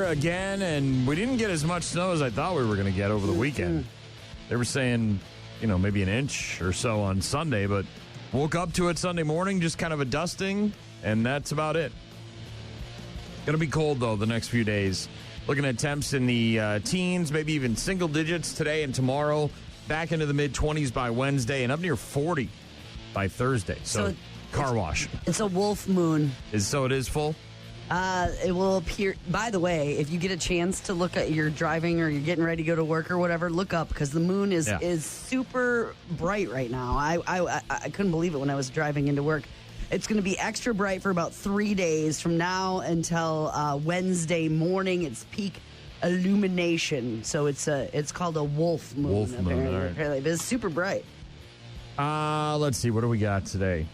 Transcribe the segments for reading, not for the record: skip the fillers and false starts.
weather again, and we didn't get as much snow as I thought we were going to get over the weekend. They were saying, maybe an inch or so on Sunday, but woke up to it Sunday morning, just kind of a dusting, and that's about it. Going to be cold, though, the next few days. Looking at temps in the teens, maybe even single digits today and tomorrow. Back into the mid-20s by Wednesday and up near 40 by Thursday. So car wash. It's a wolf moon. So it is full? It will appear. By the way, if you get a chance to look at you're driving or you're getting ready to go to work or whatever, look up because the moon is super bright right now. I couldn't believe it when I was driving into work. It's going to be extra bright for about 3 days from now until Wednesday morning. It's peak illumination, so it's called a wolf moon. Wolf moon, apparently. all right. Apparently, but it's super bright. Let's see. What do we got today?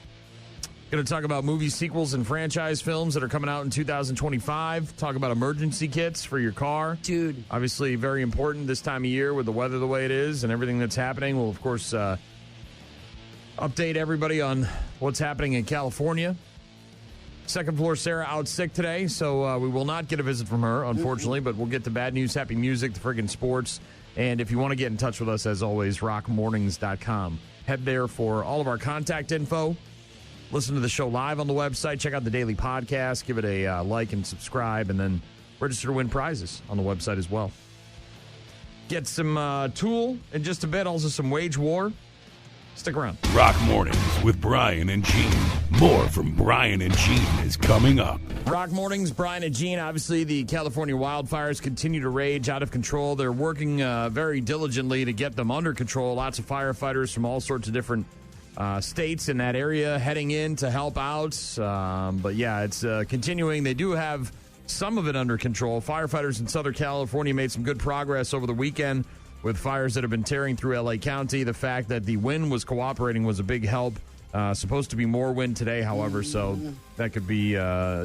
Going to talk about movie sequels and franchise films that are coming out in 2025. Talk about emergency kits for your car. Dude. Obviously, very important this time of year with the weather the way it is and everything that's happening. We'll, of course, update everybody on what's happening in California. Second floor Sarah out sick today, so we will not get a visit from her, unfortunately, but we'll get the bad news, happy music, the friggin' sports. And if you want to get in touch with us, as always, rockmornings.com. Head there for all of our contact info. Listen to the show live on the website. Check out the daily podcast. Give it a like and subscribe, and then register to win prizes on the website as well. Get some Tool in just a bit, also some Wage War. Stick around. Rock Mornings with Brian and Gene. More from Brian and Gene is coming up. Rock Mornings, Brian and Gene. Obviously, the California wildfires continue to rage out of control. They're working very diligently to get them under control. Lots of firefighters from all sorts of different states in that area heading in to help out. But yeah, it's continuing. They do have some of it under control. Firefighters in Southern California made some good progress over the weekend with fires that have been tearing through L.A. County. The fact that the wind was cooperating was a big help. Supposed to be more wind today, however, so that could be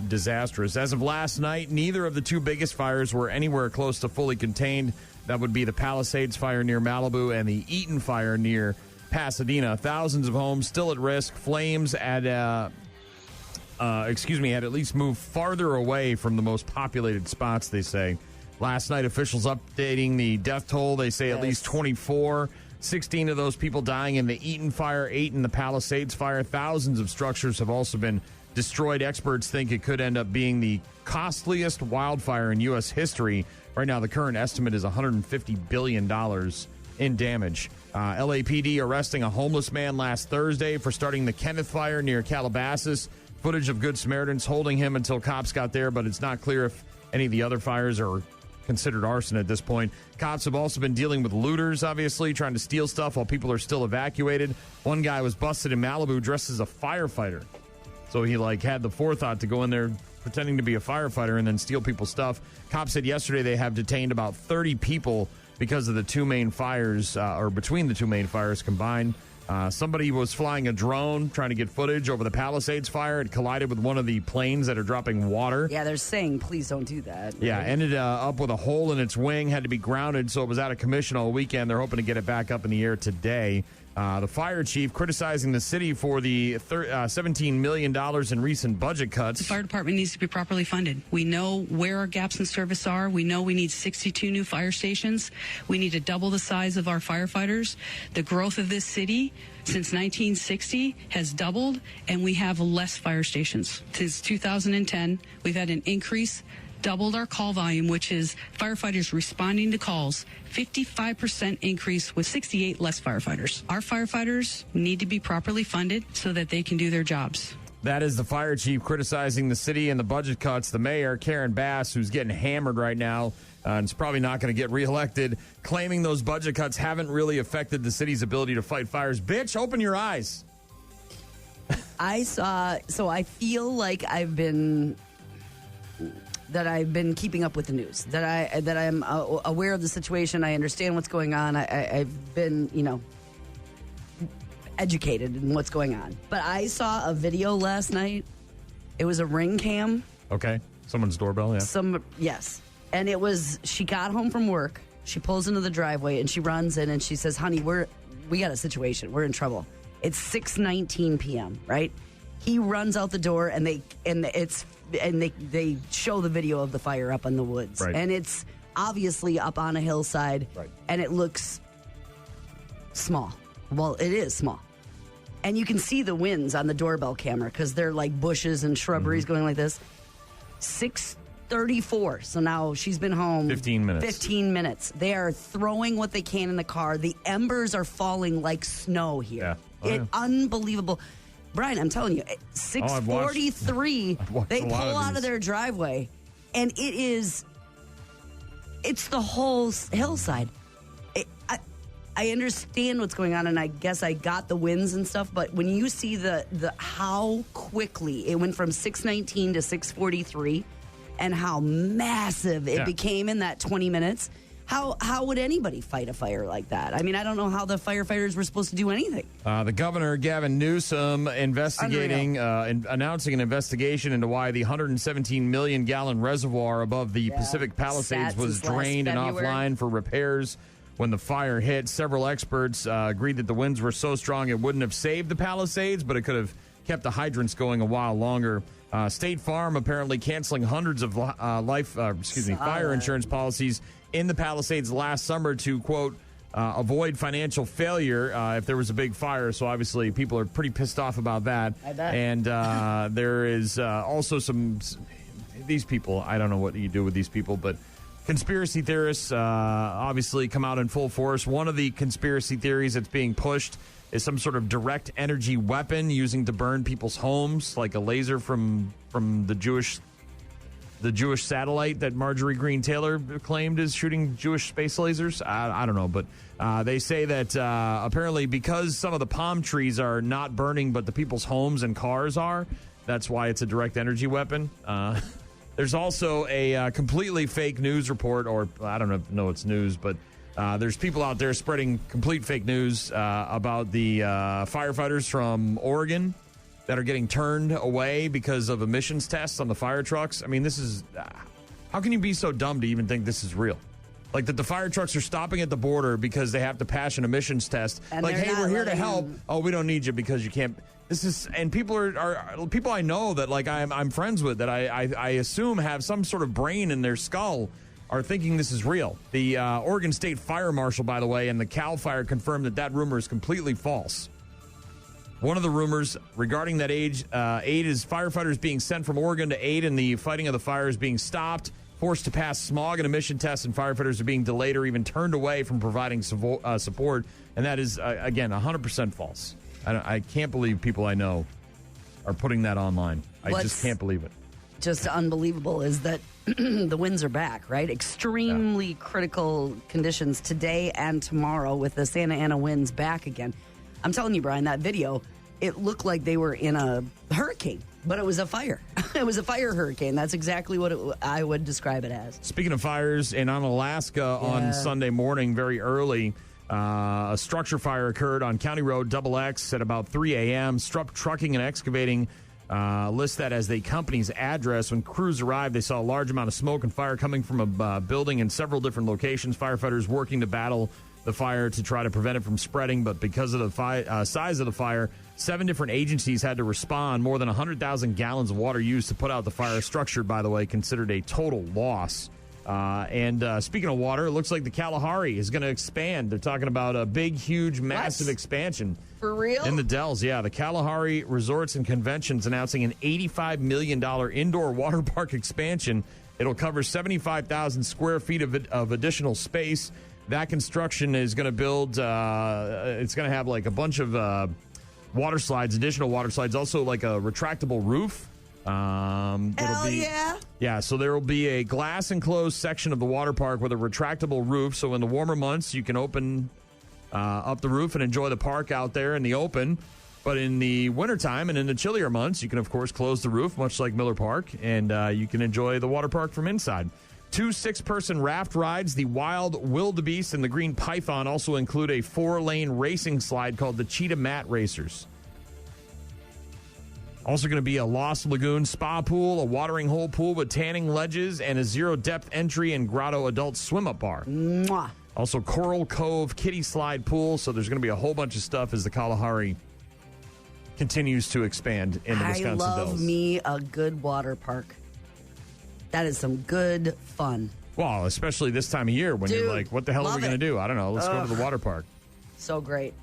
disastrous. As of last night, neither of the two biggest fires were anywhere close to fully contained. That would be the Palisades fire near Malibu and the Eaton fire near Pasadena. Thousands of homes still at risk. Flames had at least moved farther away from the most populated spots, they say. Last night, officials updating the death toll. They say at least 24. 16 of those people dying in the Eaton fire, 8 in the Palisades fire. Thousands of structures have also been destroyed. Experts think it could end up being the costliest wildfire in U.S. history. Right now, the current estimate is $150 billion in damage. LAPD arresting a homeless man last Thursday for starting the Kenneth fire near Calabasas. Footage of Good Samaritans holding him until cops got there, but it's not clear if any of the other fires are considered arson at this point. Cops have also been dealing with looters, obviously, trying to steal stuff while people are still evacuated. One guy was busted in Malibu dressed as a firefighter. So he had the forethought to go in there pretending to be a firefighter and then steal people's stuff. Cops said yesterday they have detained about 30 people because of the two main fires, or between the two main fires combined. Somebody was flying a drone trying to get footage over the Palisades fire. It collided with one of the planes that are dropping water. Yeah, they're saying, please don't do that. Yeah, ended up with a hole in its wing, had to be grounded, so it was out of commission all weekend. They're hoping to get it back up in the air today. The fire chief criticizing the city for the $17 million in recent budget cuts. The fire department needs to be properly funded. We know where our gaps in service are. We know we need 62 new fire stations. We need to double the size of our firefighters. The growth of this city since 1960 has doubled, and we have less fire stations. Since 2010, we've had an increase, doubled our call volume, which is firefighters responding to calls, 55% increase with 68 less firefighters. Our firefighters need to be properly funded so that they can do their jobs. That is the fire chief criticizing the city and the budget cuts. The mayor, Karen Bass, who's getting hammered right now, and is probably not going to get reelected, claiming those budget cuts haven't really affected the city's ability to fight fires. Bitch, open your eyes. I feel like I've been keeping up with the news, that I'm aware of the situation. I understand what's going on. I've been, educated in what's going on. But I saw a video last night. It was a Ring cam. Okay. Someone's doorbell, yeah. Yes. And it was, she got home from work. She pulls into the driveway and she runs in and she says, honey, we got a situation. We're in trouble. It's 6:19 p.m., right? He runs out the door and it's and they show the video of the fire up in the woods. Right. And it's obviously up on a hillside, right. and it looks small. Well, it is small. And you can see the winds on the doorbell camera because they're like bushes and shrubberies going like this. 6:34. So now she's been home 15 minutes. 15 minutes. They are throwing what they can in the car. The embers are falling like snow here. Yeah. Unbelievable. Brian, I'm telling you, 6:43, they pull out of their driveway, and it's the whole hillside. I understand what's going on, and I guess I got the winds and stuff, but when you see the how quickly it went from 6:19 to 6:43 and how massive it became in that 20 minutes, how would anybody fight a fire like that? I mean, I don't know how the firefighters were supposed to do anything. The governor, Gavin Newsom, announcing an investigation into why the 117 million gallon reservoir above the Pacific Palisades was drained and offline for repairs. When the fire hit, several experts agreed that the winds were so strong it wouldn't have saved the Palisades, but it could have kept the hydrants going a while longer. State Farm apparently canceling hundreds of fire insurance policies in the Palisades last summer to, quote, avoid financial failure if there was a big fire. So obviously people are pretty pissed off about that. I bet. And there is also these people, I don't know what you do with these people, but conspiracy theorists obviously come out in full force. One of the conspiracy theories that's being pushed is some sort of direct energy weapon using to burn people's homes, like a laser from the Jewish satellite that Marjorie Greene Taylor claimed is shooting Jewish space lasers. I don't know, but they say that apparently because some of the palm trees are not burning, but the people's homes and cars are, that's why it's a direct energy weapon. There's also a completely fake news report, or I don't know it's news, but there's people out there spreading complete fake news about the firefighters from Oregon that are getting turned away because of emissions tests on the fire trucks. I mean, this is... how can you be so dumb to even think this is real? Like that the fire trucks are stopping at the border because they have to pass an emissions test. And like, hey, we're here to help. them. Oh, we don't need you because you can't... This is... And people are people I know that, like, I'm friends with that I assume have some sort of brain in their skull are thinking this is real. The Oregon State Fire Marshal, by the way, and the Cal Fire confirmed that rumor is completely false. One of the rumors regarding that aid is firefighters being sent from Oregon to aid in the fighting of the fires being stopped, forced to pass smog and emission tests, and firefighters are being delayed or even turned away from providing support. And that is, again, 100% false. I can't believe people I know are putting that online. I just can't believe it. Just unbelievable is that the winds are back, right? Extremely critical conditions today and tomorrow with the Santa Ana winds back again. I'm telling you, Brian, that video, it looked like they were in a hurricane, but it was a fire. It was a fire hurricane. That's exactly what I would describe it as. Speaking of fires, in Alaska on Sunday morning, very early, a structure fire occurred on County Road XX at about 3 a.m. Strupp Trucking and Excavating lists that as the company's address. When crews arrived, they saw a large amount of smoke and fire coming from a building in several different locations. Firefighters working to battle the fire to try to prevent it from spreading, but because of the size of the fire, 7 different agencies had to respond. More than 100,000 gallons of water used to put out the fire. Structure, by the way, considered a total loss. And speaking of water, it looks like the Kalahari is going to expand. They're talking about a big, huge, massive expansion. For real? In the Dells, yeah. The Kalahari Resorts and Conventions announcing an $85 million indoor water park expansion. It'll cover 75,000 square feet of additional space. That construction is going to build, it's going to have like a bunch of water slides, additional water slides, also like a retractable roof. Yeah, so there will be a glass enclosed section of the water park with a retractable roof. So in the warmer months, you can open up the roof and enjoy the park out there in the open. But in the wintertime and in the chillier months, you can, of course, close the roof, much like Miller Park, and you can enjoy the water park from inside. 2 6-person raft rides, the Wild Wildebeest and the Green Python, also include a 4-lane racing slide called the Cheetah Mat Racers. Also going to be a Lost Lagoon spa pool, a watering hole pool with tanning ledges, and a zero-depth entry and grotto adult swim-up bar. Mwah. Also Coral Cove kiddie slide pool, so there's going to be a whole bunch of stuff as the Kalahari continues to expand in the Wisconsin Dells. I love me a good water park. That is some good fun. Well, especially this time of year when you're like, what the hell are we going to do? I don't know. Let's go to the water park. So great.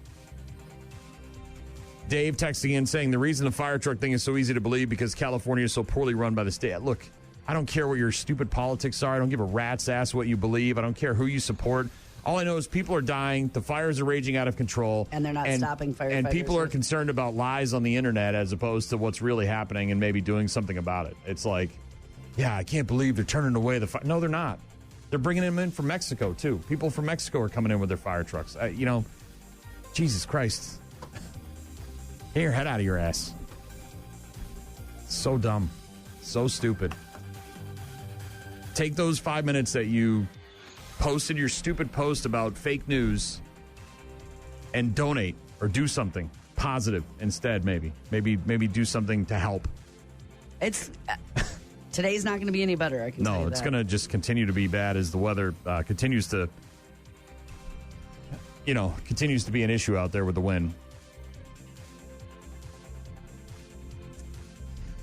Dave texting in saying the reason the fire truck thing is so easy to believe because California is so poorly run by the state. Look, I don't care what your stupid politics are. I don't give a rat's ass what you believe. I don't care who you support. All I know is people are dying. The fires are raging out of control. And they're not stopping firefighters. And people are concerned about lies on the internet as opposed to what's really happening and maybe doing something about it. It's like, yeah, I can't believe they're turning away the fire. No, they're not. They're bringing them in from Mexico, too. People from Mexico are coming in with their fire trucks. Jesus Christ. Get your head out of your ass. So dumb. So stupid. Take those 5 minutes that you posted your stupid post about fake news and donate or do something positive instead. Maybe do something to help. Today's not going to be any better. I can tell you that. No, it's going to just continue to be bad as the weather continues to be an issue out there with the wind.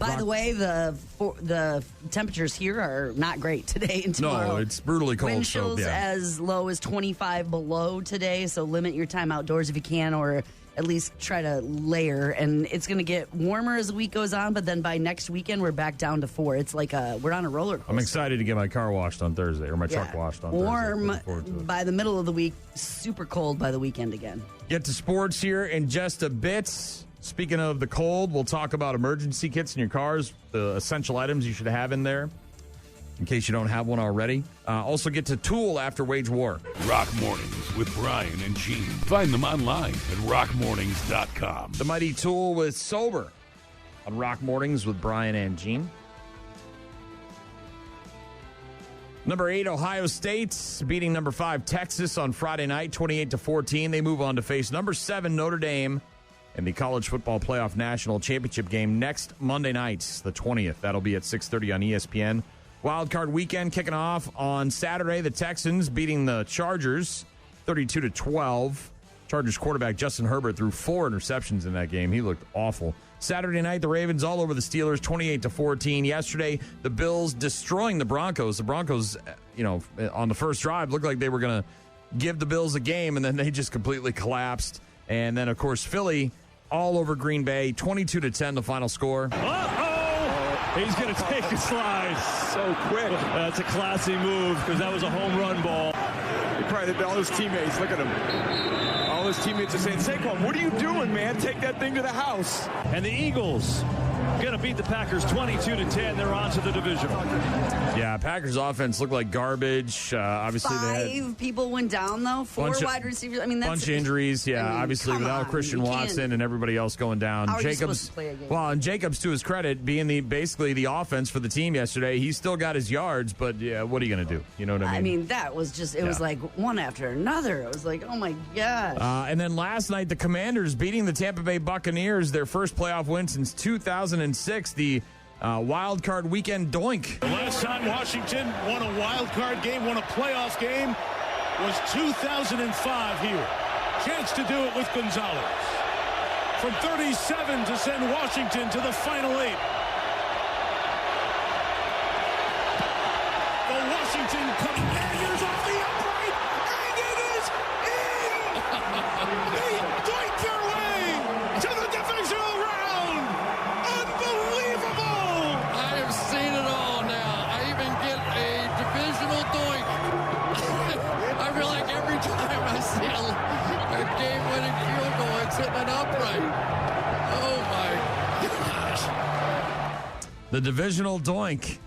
By the way, the temperatures here are not great today and tomorrow. No, it's brutally cold. Wind chills as low as 25 below today, so limit your time outdoors if you can, or at least try to layer. And it's going to get warmer as the week goes on, but then by next weekend, we're back down to 4. It's like we're on a roller coaster. I'm excited to get my car washed on Thursday, or my truck washed on Thursday. Warm by the middle of the week, super cold by the weekend again. Get to sports here in just a bit. Speaking of the cold, we'll talk about emergency kits in your cars, the essential items you should have in there in case you don't have one already. Also get to Tool after Wage War. Rock Mornings with Brian and Gene. Find them online at rockmornings.com. The mighty Tool with Sober on Rock Mornings with Brian and Gene. Number 8, Ohio State beating number 5, Texas on Friday night, 28-14. They move on to face number 7, Notre Dame, in the College Football Playoff National Championship game next Monday night, the 20th. That'll be at 6:30 on ESPN. Wildcard weekend kicking off on Saturday. The Texans beating the Chargers 32-12. Chargers quarterback Justin Herbert threw 4 interceptions in that game. He looked awful. Saturday night, the Ravens all over the Steelers, 28-14. Yesterday, the Bills destroying the Broncos. The Broncos, on the first drive, looked like they were going to give the Bills a game, and then they just completely collapsed. And then, of course, Philly all over Green Bay, 22-10, the final score. Uh-oh! He's going to take a slide. So quick. That's a classy move because that was a home run ball. He probably all his teammates, look at him. All his teammates are saying, Saquon, what are you doing, man? Take that thing to the house. And the Eagles going to beat the Packers 22-10. They're on to the division. Yeah, Packers offense looked like garbage. Obviously, 5 people went down, though. 4 wide receivers. I mean, that's bunch of injuries. Yeah, obviously without Christian Watson and everybody else going down. How are you supposed to play a game? Well, and Jacobs, to his credit, being basically the offense for the team yesterday, he still got his yards. But yeah, what are you going to do? You know what I mean? I mean, that was just was like one after another. It was like, oh my gosh. And then last night, the Commanders beating the Tampa Bay Buccaneers, their first playoff win since 2006. The wild card weekend doink. The last time Washington won a wild card game, won a playoff game, was 2005 here. Chance to do it with Gonzalez. From 37 to send Washington to the final 8. The Washington Commanders off the upright, and it is in! They doink their way to the divisional round! Unbelievable! I have seen it all now. I even get a divisional doink. I feel like every time I see a game-winning field goal, it's hitting an upright. Oh, my gosh. The divisional doink.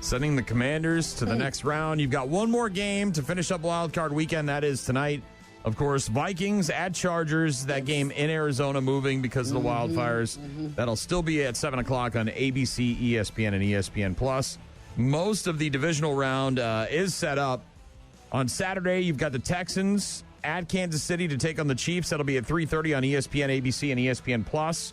Sending the Commanders to the next round. You've got one more game to finish up Wild Card Weekend. That is tonight. Of course, Vikings at Chargers. That game in Arizona moving because of the wildfires. That'll still be at 7 o'clock on ABC, ESPN, and ESPN+. Most of the divisional round is set up. On Saturday, you've got the Texans at Kansas City to take on the Chiefs. That'll be at 3:30 on ESPN, ABC, and ESPN+.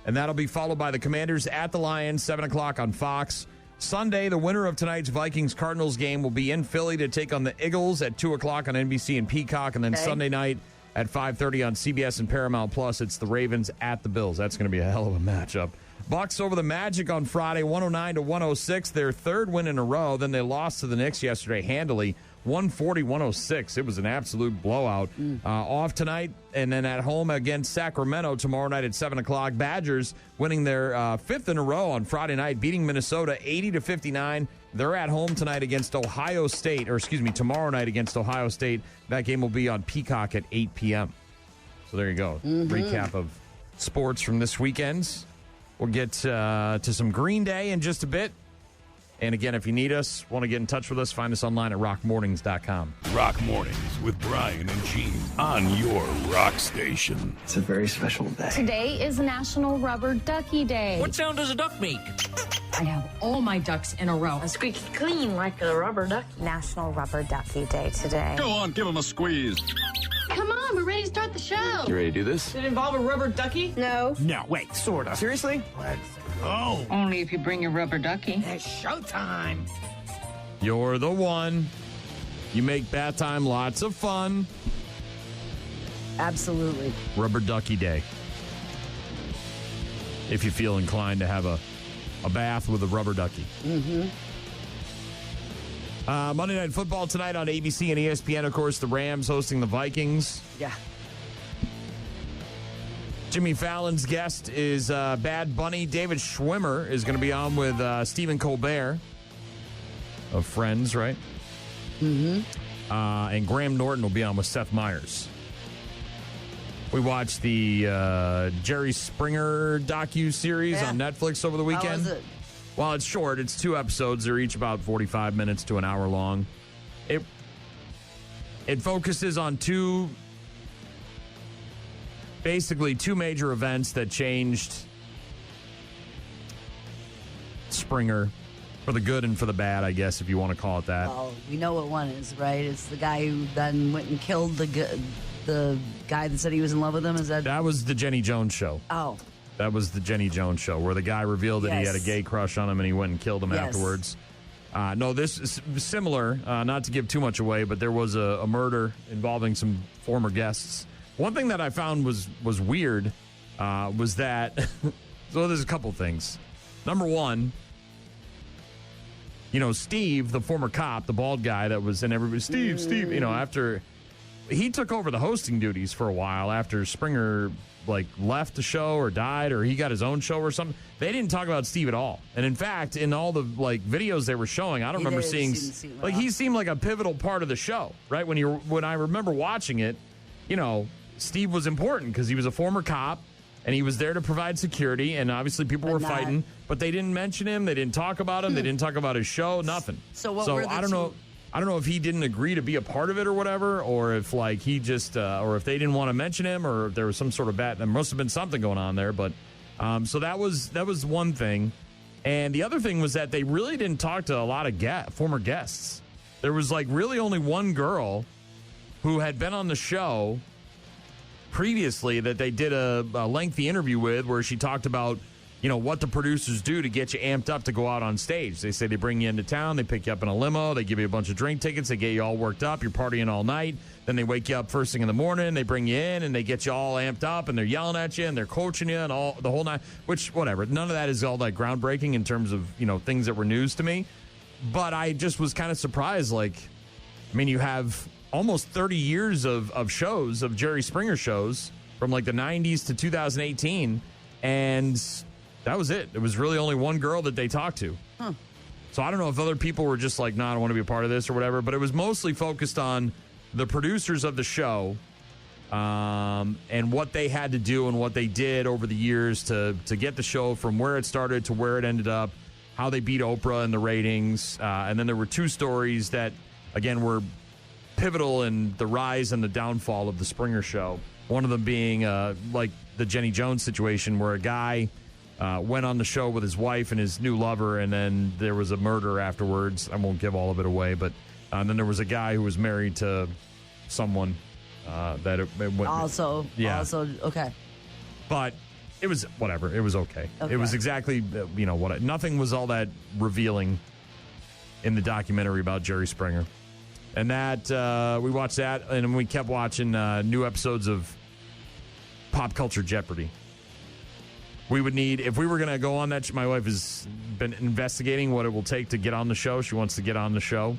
And that'll be followed by the Commanders at the Lions, 7 o'clock on Fox. Sunday, the winner of tonight's Vikings-Cardinals game will be in Philly to take on the Eagles at 2 o'clock on NBC and Peacock. And then Sunday night, at 5:30 on CBS and Paramount Plus. It's the Ravens at the Bills. That's going to be a hell of a matchup. Bucks over the Magic on Friday, 109-106. Their third win in a row. Then they lost to the Knicks yesterday handily, 140-106. It was an absolute blowout. Off tonight, and then at home against Sacramento tomorrow night at 7 o'clock. Badgers winning their fifth in a row on Friday night, beating Minnesota 80-59. They're at home tonight against Ohio State, tomorrow night against Ohio State. That game will be on Peacock at 8 p.m. So there you go. Recap of sports from this weekend. We'll get to some Green Day in just a bit. And again, if you need us, want to get in touch with us, find us online at rockmornings.com. Rock Mornings with Brian and Gene on your rock station. It's a very special day. Today is National Rubber Ducky Day. What sound does a duck make? I have all my ducks in a row. Squeaky clean like a rubber duck. National Rubber Ducky Day today. Go on, give him a squeeze. Come on, we're ready to start the show. You ready to do this? Did it involve a rubber ducky? No. No, wait, sort of. Seriously? Let's go. Only if you bring your rubber ducky. It's showtime. You're the one. You make bath time lots of fun. Absolutely. Rubber Ducky Day. If you feel inclined to have a bath with a rubber ducky. Monday Night Football tonight on ABC and ESPN. Of course, the Rams hosting the Vikings. Yeah. Jimmy Fallon's guest is Bad Bunny. David Schwimmer is going to be on with Stephen Colbert of Friends, right? And Graham Norton will be on with Seth Meyers. We watched the Jerry Springer docu-series on Netflix over the weekend. How was it? Well, it's short. It's 2 episodes. They're each about 45 minutes to an hour long. It focuses on basically two major events that changed Springer for the good and for the bad, I guess, if you want to call it that. Well, we know what one is, right? It's the guy who then went and killed the guy that said he was in love with him. Is that was the Jenny Jones show. Oh. That was the Jenny Jones show where the guy revealed that he had a gay crush on him and he went and killed him afterwards. No, this is similar, not to give too much away, but there was a murder involving some former guests. One thing that I found was weird was that, so there's a couple things. Number one, Steve, the former cop, the bald guy that was in everybody, Steve, after he took over the hosting duties for a while after Springer left the show or died or he got his own show or something. They didn't talk about Steve at all. And in fact, in all the videos they were showing, I don't remember seeing he seemed like a pivotal part of the show, right? When I remember watching it, Steve was important because he was a former cop and he was there to provide security, and obviously people were fighting, but they didn't mention him, they didn't talk about him, they didn't talk about his show, nothing. So were the I don't know. I don't know if he didn't agree to be a part of it or whatever, or if he just, or if they didn't want to mention him, or if there was some sort of there must have been something going on there. But so that was one thing, and the other thing was that they really didn't talk to a lot of former guests. There was really only one girl who had been on the show previously that they did a lengthy interview with, where she talked about what the producers do to get you amped up to go out on stage. They say they bring you into town, they pick you up in a limo, they give you a bunch of drink tickets, they get you all worked up, you're partying all night, then they wake you up first thing in the morning, they bring you in, and they get you all amped up, and they're yelling at you, and they're coaching you, and all the whole night, which, whatever. None of that is all that groundbreaking in terms of, things that were news to me. But I just was kind of surprised, you have almost 30 years of shows, of Jerry Springer shows, from the 90s to 2018, and that was it. It was really only one girl that they talked to. Huh. So I don't know if other people were just I don't want to be a part of this or whatever, but it was mostly focused on the producers of the show and what they had to do and what they did over the years to get the show from where it started to where it ended up, how they beat Oprah in the ratings. And then there were 2 stories that, again, were pivotal in the rise and the downfall of the Springer show. One of them being the Jenny Jones situation, where a guy went on the show with his wife and his new lover, and then there was a murder afterwards. I won't give all of it away, but then there was a guy who was married to someone that it went. Also, okay. But it was whatever. It was okay. It was exactly, nothing was all that revealing in the documentary about Jerry Springer. And that, we watched that, and we kept watching new episodes of Pop Culture Jeopardy. We would need, if we were going to go on that, my wife has been investigating what it will take to get on the show. She wants to get on the show.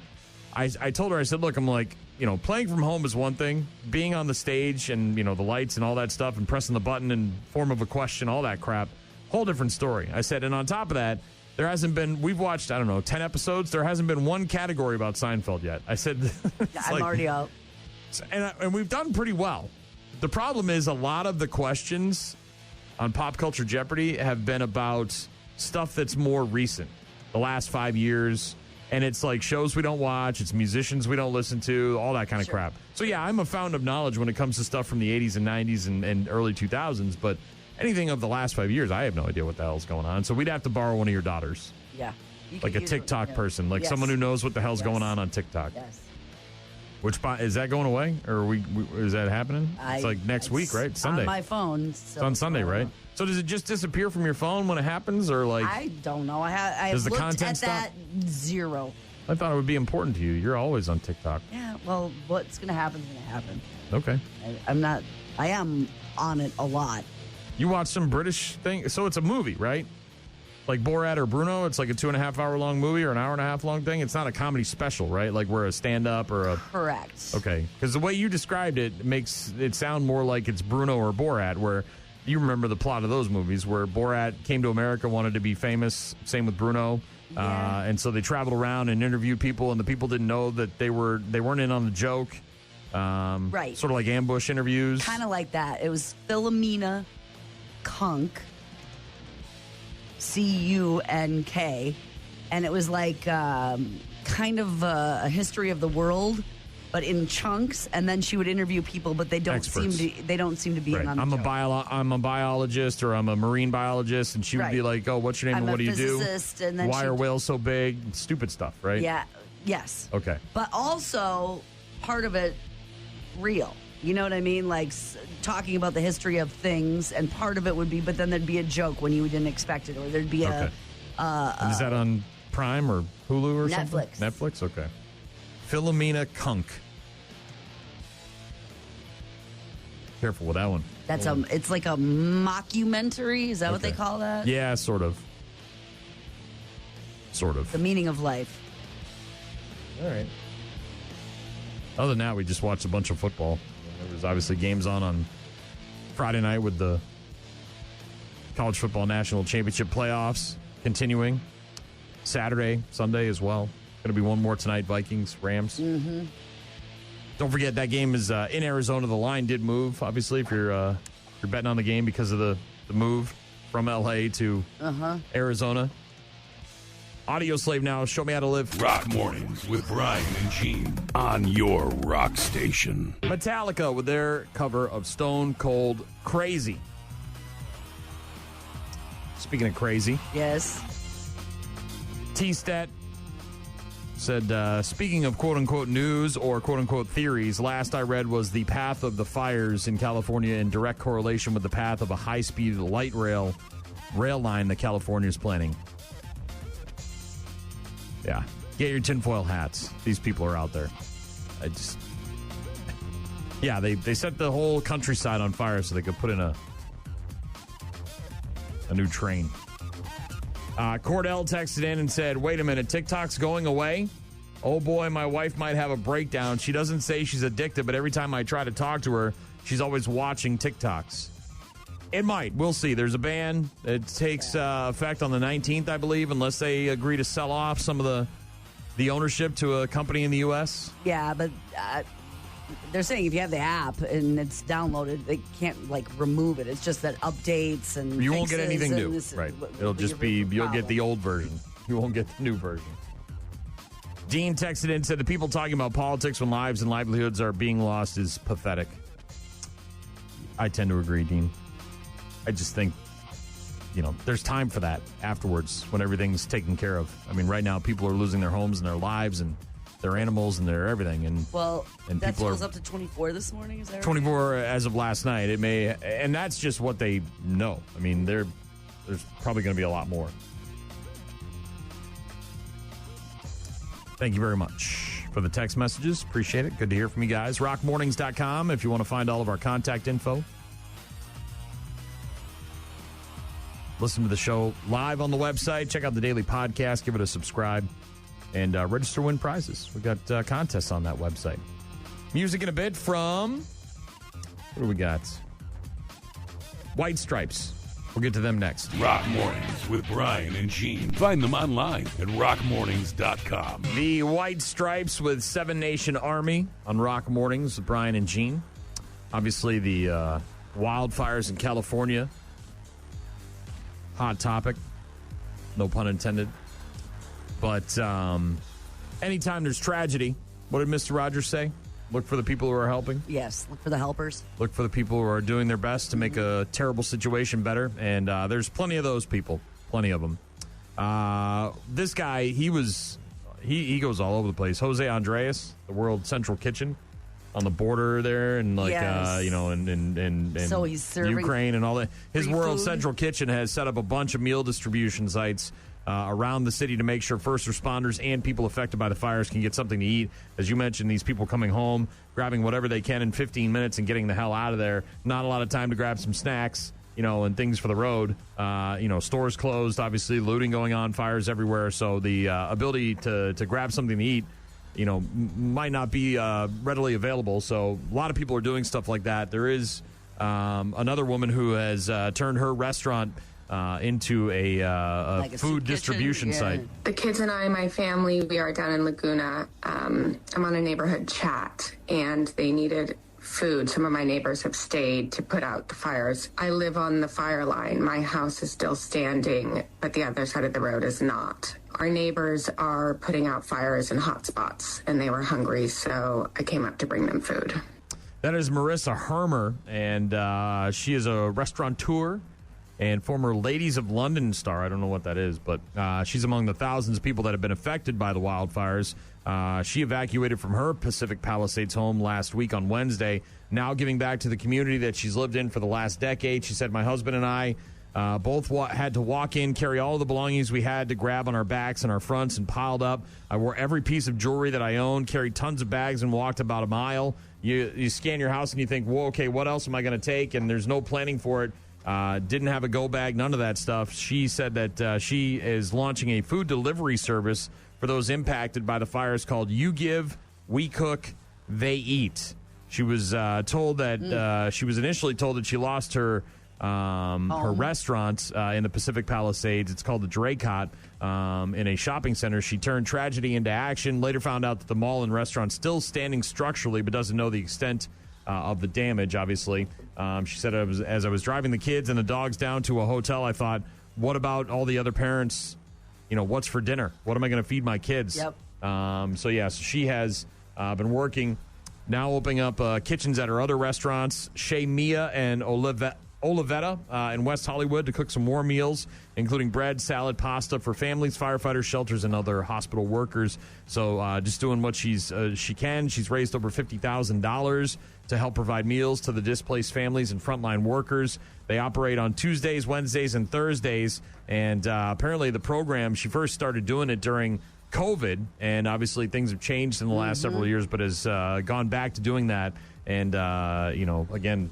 I told her, I said, look, I'm like, playing from home is one thing. Being on the stage and, the lights and all that stuff and pressing the button in form of a question, all that crap, whole different story. I said, and on top of that, there hasn't been, we've watched, 10 episodes. There hasn't been one category about Seinfeld yet. I said, I'm already out. And we've done pretty well. The problem is a lot of the questions on Pop Culture Jeopardy have been about stuff that's more recent, the last 5 years. And it's like shows we don't watch, it's musicians we don't listen to, all that kind of crap. So, yeah, I'm a fountain of knowledge when it comes to stuff from the 80s and 90s and early 2000s. But anything of the last 5 years, I have no idea what the hell's going on. So we'd have to borrow one of your daughters. Yeah. Like a TikTok person, like someone who knows what the hell's going on TikTok. Yes. Which is that going away, or is that happening? It's like next week, right? Sunday. On my phone. It's on Sunday, right? So does it just disappear from your phone when it happens, or like? I don't know. I does the looked content at stop? that 0. I thought it would be important to you. You're always on TikTok. Yeah. Well, what's going to happen is going to happen. Okay. I am on it a lot. You watch some British thing, so it's a movie, right? Like Borat or Bruno, it's like a 2.5 hour long movie or an hour and a half long thing. It's not a comedy special, right? Like we're a stand up or a. Correct. Okay, because the way you described it makes it sound more like it's Bruno or Borat, where you remember the plot of those movies, where Borat came to America, wanted to be famous. Same with Bruno, and so they traveled around and interviewed people, and the people didn't know that they weren't in on the joke. Right. Sort of like ambush interviews. Kind of like that. It was Philomena Kunk. Cunk, and it was like kind of a history of the world, but in chunks. And then she would interview people, but they don't seem to be in on the joke. I'm a biologist, or I'm a marine biologist, and she would be like, "Oh, what's your name and what do you do? And then why are whales so big?" Stupid stuff, right? Yeah. Yes. Okay. But also part of it real. You know what I mean? Like talking about the history of things, and part of it would be, but then there'd be a joke when you didn't expect it, or there'd be and is that on Prime or Hulu or something? Netflix. Okay. Philomena Kunk. Careful with that one. It's like a mockumentary. Is that what they call that? Yeah, sort of. The meaning of life. All right. Other than that, we just watched a bunch of football. There was obviously games on Friday night with the College Football National Championship playoffs continuing. Saturday, Sunday as well. Going to be one more tonight, Vikings, Rams. Mm-hmm. Don't forget that game is in Arizona. The line did move, obviously, if you're betting on the game because of the move from L.A. to Arizona. Audio Slave now. Show me how to live. Rock Mornings with Brian and Gene on your rock station. Metallica with their cover of Stone Cold Crazy. Speaking of crazy. Yes. T-Stat said, speaking of quote-unquote news or quote-unquote theories, last I read was the path of the fires in California in direct correlation with the path of a high-speed light rail line that California is planning. Yeah. Get your tinfoil hats. These people are out there. Yeah, they set the whole countryside on fire so they could put in a new train. Cordell texted in and said, wait a minute, TikTok's going away? Oh boy, my wife might have a breakdown. She doesn't say she's addicted, but every time I try to talk to her, she's always watching TikToks. It might. We'll see. There's a ban. It takes effect on the 19th, I believe, unless they agree to sell off some of the ownership to a company in the U.S. Yeah, but they're saying if you have the app and it's downloaded, they can't, remove it. It's just that updates and you won't get anything new. Right. It'll just be, you'll get the old version. You won't get the new version. Dean texted in and said, the people talking about politics when lives and livelihoods are being lost is pathetic. I tend to agree, Dean. I just think, there's time for that afterwards when everything's taken care of. I mean, right now people are losing their homes and their lives and their animals and their everything. And that goes up to 24 this morning, is that right? 24 as of last night. It may, and that's just what they know. I mean, there's probably going to be a lot more. Thank you very much. for the text messages. Appreciate it. Good to hear from you guys. rockmornings.com if you want to find all of our contact info. Listen to the show live on the website. Check out the daily podcast. Give it a subscribe. And register to win prizes. We've got contests on that website. Music in a bit from... What do we got? White Stripes. We'll get to them next. Rock Mornings with Brian and Gene. Find them online at rockmornings.com. The White Stripes with Seven Nation Army on Rock Mornings with Brian and Gene. Obviously, the wildfires in California. Hot topic. No pun intended. But anytime there's tragedy, what did Mr. Rogers say? Look for the people who are helping. Yes, look for the helpers. Look for the people who are doing their best to make a terrible situation better. And there's plenty of those people. Plenty of them. This guy, he goes all over the place. Jose Andres, the World Central Kitchen on the border there, and and so he's serving Ukraine and all that. His World food. Central Kitchen has set up a bunch of meal distribution sites around the city to make sure first responders and people affected by the fires can get something to eat. As you mentioned, these people coming home, grabbing whatever they can in 15 minutes and getting the hell out of there. Not a lot of time to grab some snacks, and things for the road. Stores closed, obviously, looting going on, fires everywhere. So the ability to grab something to eat, might not be readily available. So a lot of people are doing stuff like that. There is another woman who has turned her restaurant into a food distribution site. The kids and I, my family, we are down in Laguna. I'm on a neighborhood chat, and they needed food. Some of my neighbors have stayed to put out the fires. I live on the fire line. My house is still standing, but the other side of the road is not. Our neighbors are putting out fires in hot spots, and they were hungry, so I came up to bring them food. That is Marissa Hermer, and she is a restaurateur and former Ladies of London star. I don't know what that is, but she's among the thousands of people that have been affected by the wildfires. She evacuated from her Pacific Palisades home last week on Wednesday, now giving back to the community that she's lived in for the last decade. She said, my husband and I both had to walk in, carry all the belongings we had to grab on our backs and our fronts and piled up. I wore every piece of jewelry that I owned, carried tons of bags, and walked about a mile. You scan your house and you think, whoa, okay, what else am I going to take? And there's no planning for it. Didn't have a go bag, none of that stuff. She said that she is launching a food delivery service for those impacted by the fires called You Give, We Cook, They Eat. She was told that she was initially told that she lost her restaurant in the Pacific Palisades. It's called the Draycott in a shopping center. She turned tragedy into action. Later found out that the mall and restaurant still standing structurally, but doesn't know the extent of the damage, obviously. She said, as I was driving the kids and the dogs down to a hotel, I thought, what about all the other parents? What's for dinner? What am I going to feed my kids? Yep. So she has been working, now opening up kitchens at her other restaurants, Chez Mia and Olivetta in West Hollywood, to cook some more meals, including bread, salad, pasta for families, firefighters, shelters, and other hospital workers. So just doing what she can. She's raised over $50,000 to help provide meals to the displaced families and frontline workers. They operate on Tuesdays, Wednesdays, and Thursdays. And apparently the program, she first started doing it during COVID, and obviously things have changed in the last several years, but has gone back to doing that. And, again,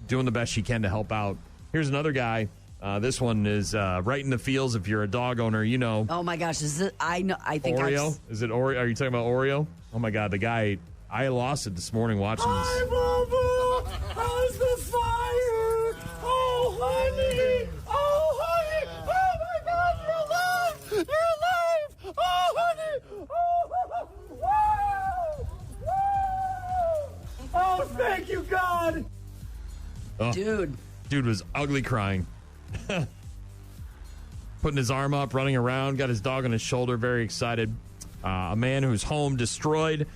doing the best she can to help out. Here's another guy. This one is right in the feels. If you're a dog owner, Oh my gosh, is it? I know. I think Oreo. Is it Oreo? Are you talking about Oreo? Oh my God, the guy. I lost it this morning watching this. Hi, Bubba. How's the fire? Oh, honey. Oh, honey. Oh my God, you're alive. You're alive. Oh, honey. Oh, wow. Oh, thank you, God. Oh, dude was ugly crying. Putting his arm up, running around, got his dog on his shoulder, very excited. A man whose home destroyed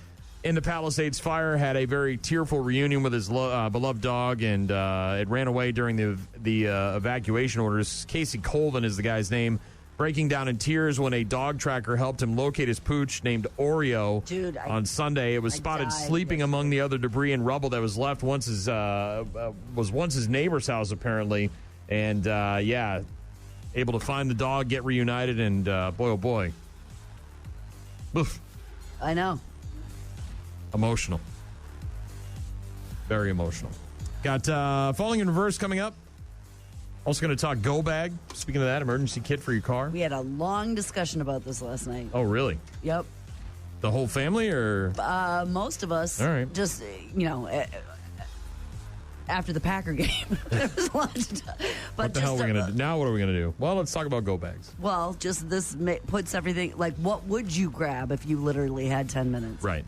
in the Palisades fire had a very tearful reunion with his beloved dog, and it ran away during the evacuation orders. Casey Colvin is the guy's name. Breaking down in tears when a dog tracker helped him locate his pooch named Oreo on Sunday. It was spotted sleeping among the other debris and rubble that was left once his neighbor's house, apparently. And, able to find the dog, get reunited, and boy, oh boy. Oof. I know. Emotional. Very emotional. Got Falling in Reverse coming up. Also going to talk Go Bag. Speaking of that, emergency kit for your car. We had a long discussion about this last night. Oh, really? Yep. The whole family, or? Most of us. All right. Just, after the Packer game. There was a lot to talk. But What the hell are we going to do? Now what are we going to do? Well, let's talk about Go Bags. Well, just this puts everything, like, what would you grab if you literally had 10 minutes? Right.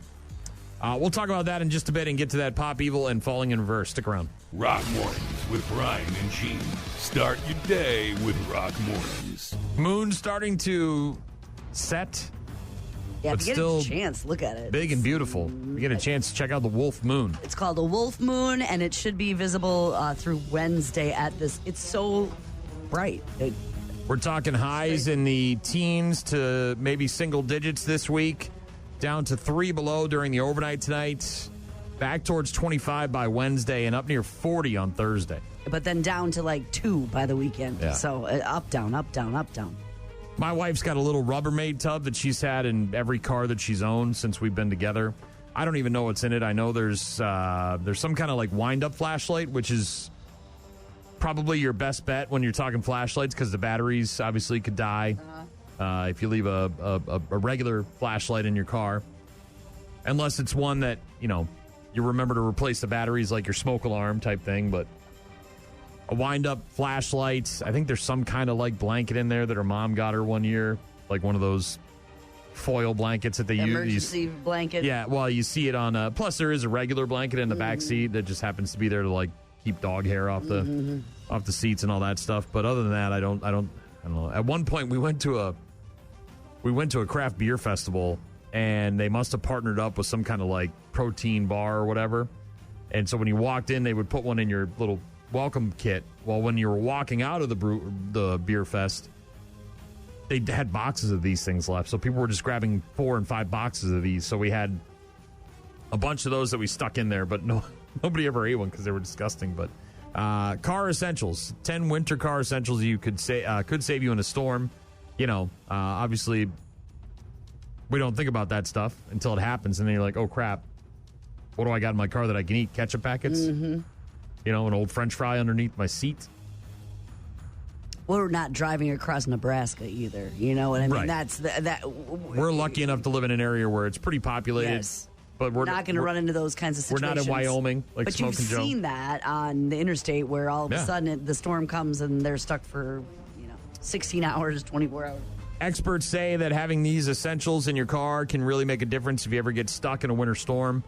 We'll talk about that in just a bit and get to that Pop Evil and Falling in Reverse. Stick around. Rock Mornings with Brian and Gene. Start your day with Rock Mornings. Moon starting to set. Yeah, but if you still get a chance, look at it. Big and beautiful. You get a chance to check out the Wolf Moon. It's called a Wolf Moon, and it should be visible through Wednesday at this. It's so bright. We're talking highs in the teens to maybe single digits this week, down to 3 below during the overnight tonight, back towards 25 by Wednesday, and up near 40 on Thursday. But then down to like 2 by the weekend. Yeah. So up, down, up, down, up, down. My wife's got a little Rubbermaid tub that she's had in every car that she's owned since we've been together. I don't even know what's in it. I know there's some kind of like wind-up flashlight, which is probably your best bet when you're talking flashlights because the batteries obviously could die if you leave a regular flashlight in your car. Unless it's one that, you remember to replace the batteries like your smoke alarm type thing, but a wind-up flashlight. I think there's some kind of like blanket in there that her mom got her one year, like one of those foil blankets that they use. Emergency blanket. Yeah, well, you see it on. Plus, there is a regular blanket in the back seat that just happens to be there to like keep dog hair off the seats and all that stuff. But other than that, I don't know. At one point, we went to a craft beer festival, and they must have partnered up with some kind of like protein bar or whatever. And so when you walked in, they would put one in your little welcome kit. Well, when you were walking out of the beer fest, they had boxes of these things left, so people were just grabbing 4 and 5 boxes of these. So we had a bunch of those that we stuck in there, but nobody ever ate one because they were disgusting. But car essentials, 10 winter car essentials you could save you in a storm. Obviously we don't think about that stuff until it happens, and then you're like, oh crap, what do I got in my car that I can eat? Ketchup packets. An old French fry underneath my seat. We're not driving across Nebraska either. You know what I mean? Right. That's We're lucky enough to live in an area where it's pretty populated. Yes. But we're not going to run into those kinds of situations. We're not in Wyoming, like but Smoking you've Joe. seen that on the interstate where all of a sudden the storm comes and they're stuck for 16 hours, 24 hours. Experts say that having these essentials in your car can really make a difference if you ever get stuck in a winter storm.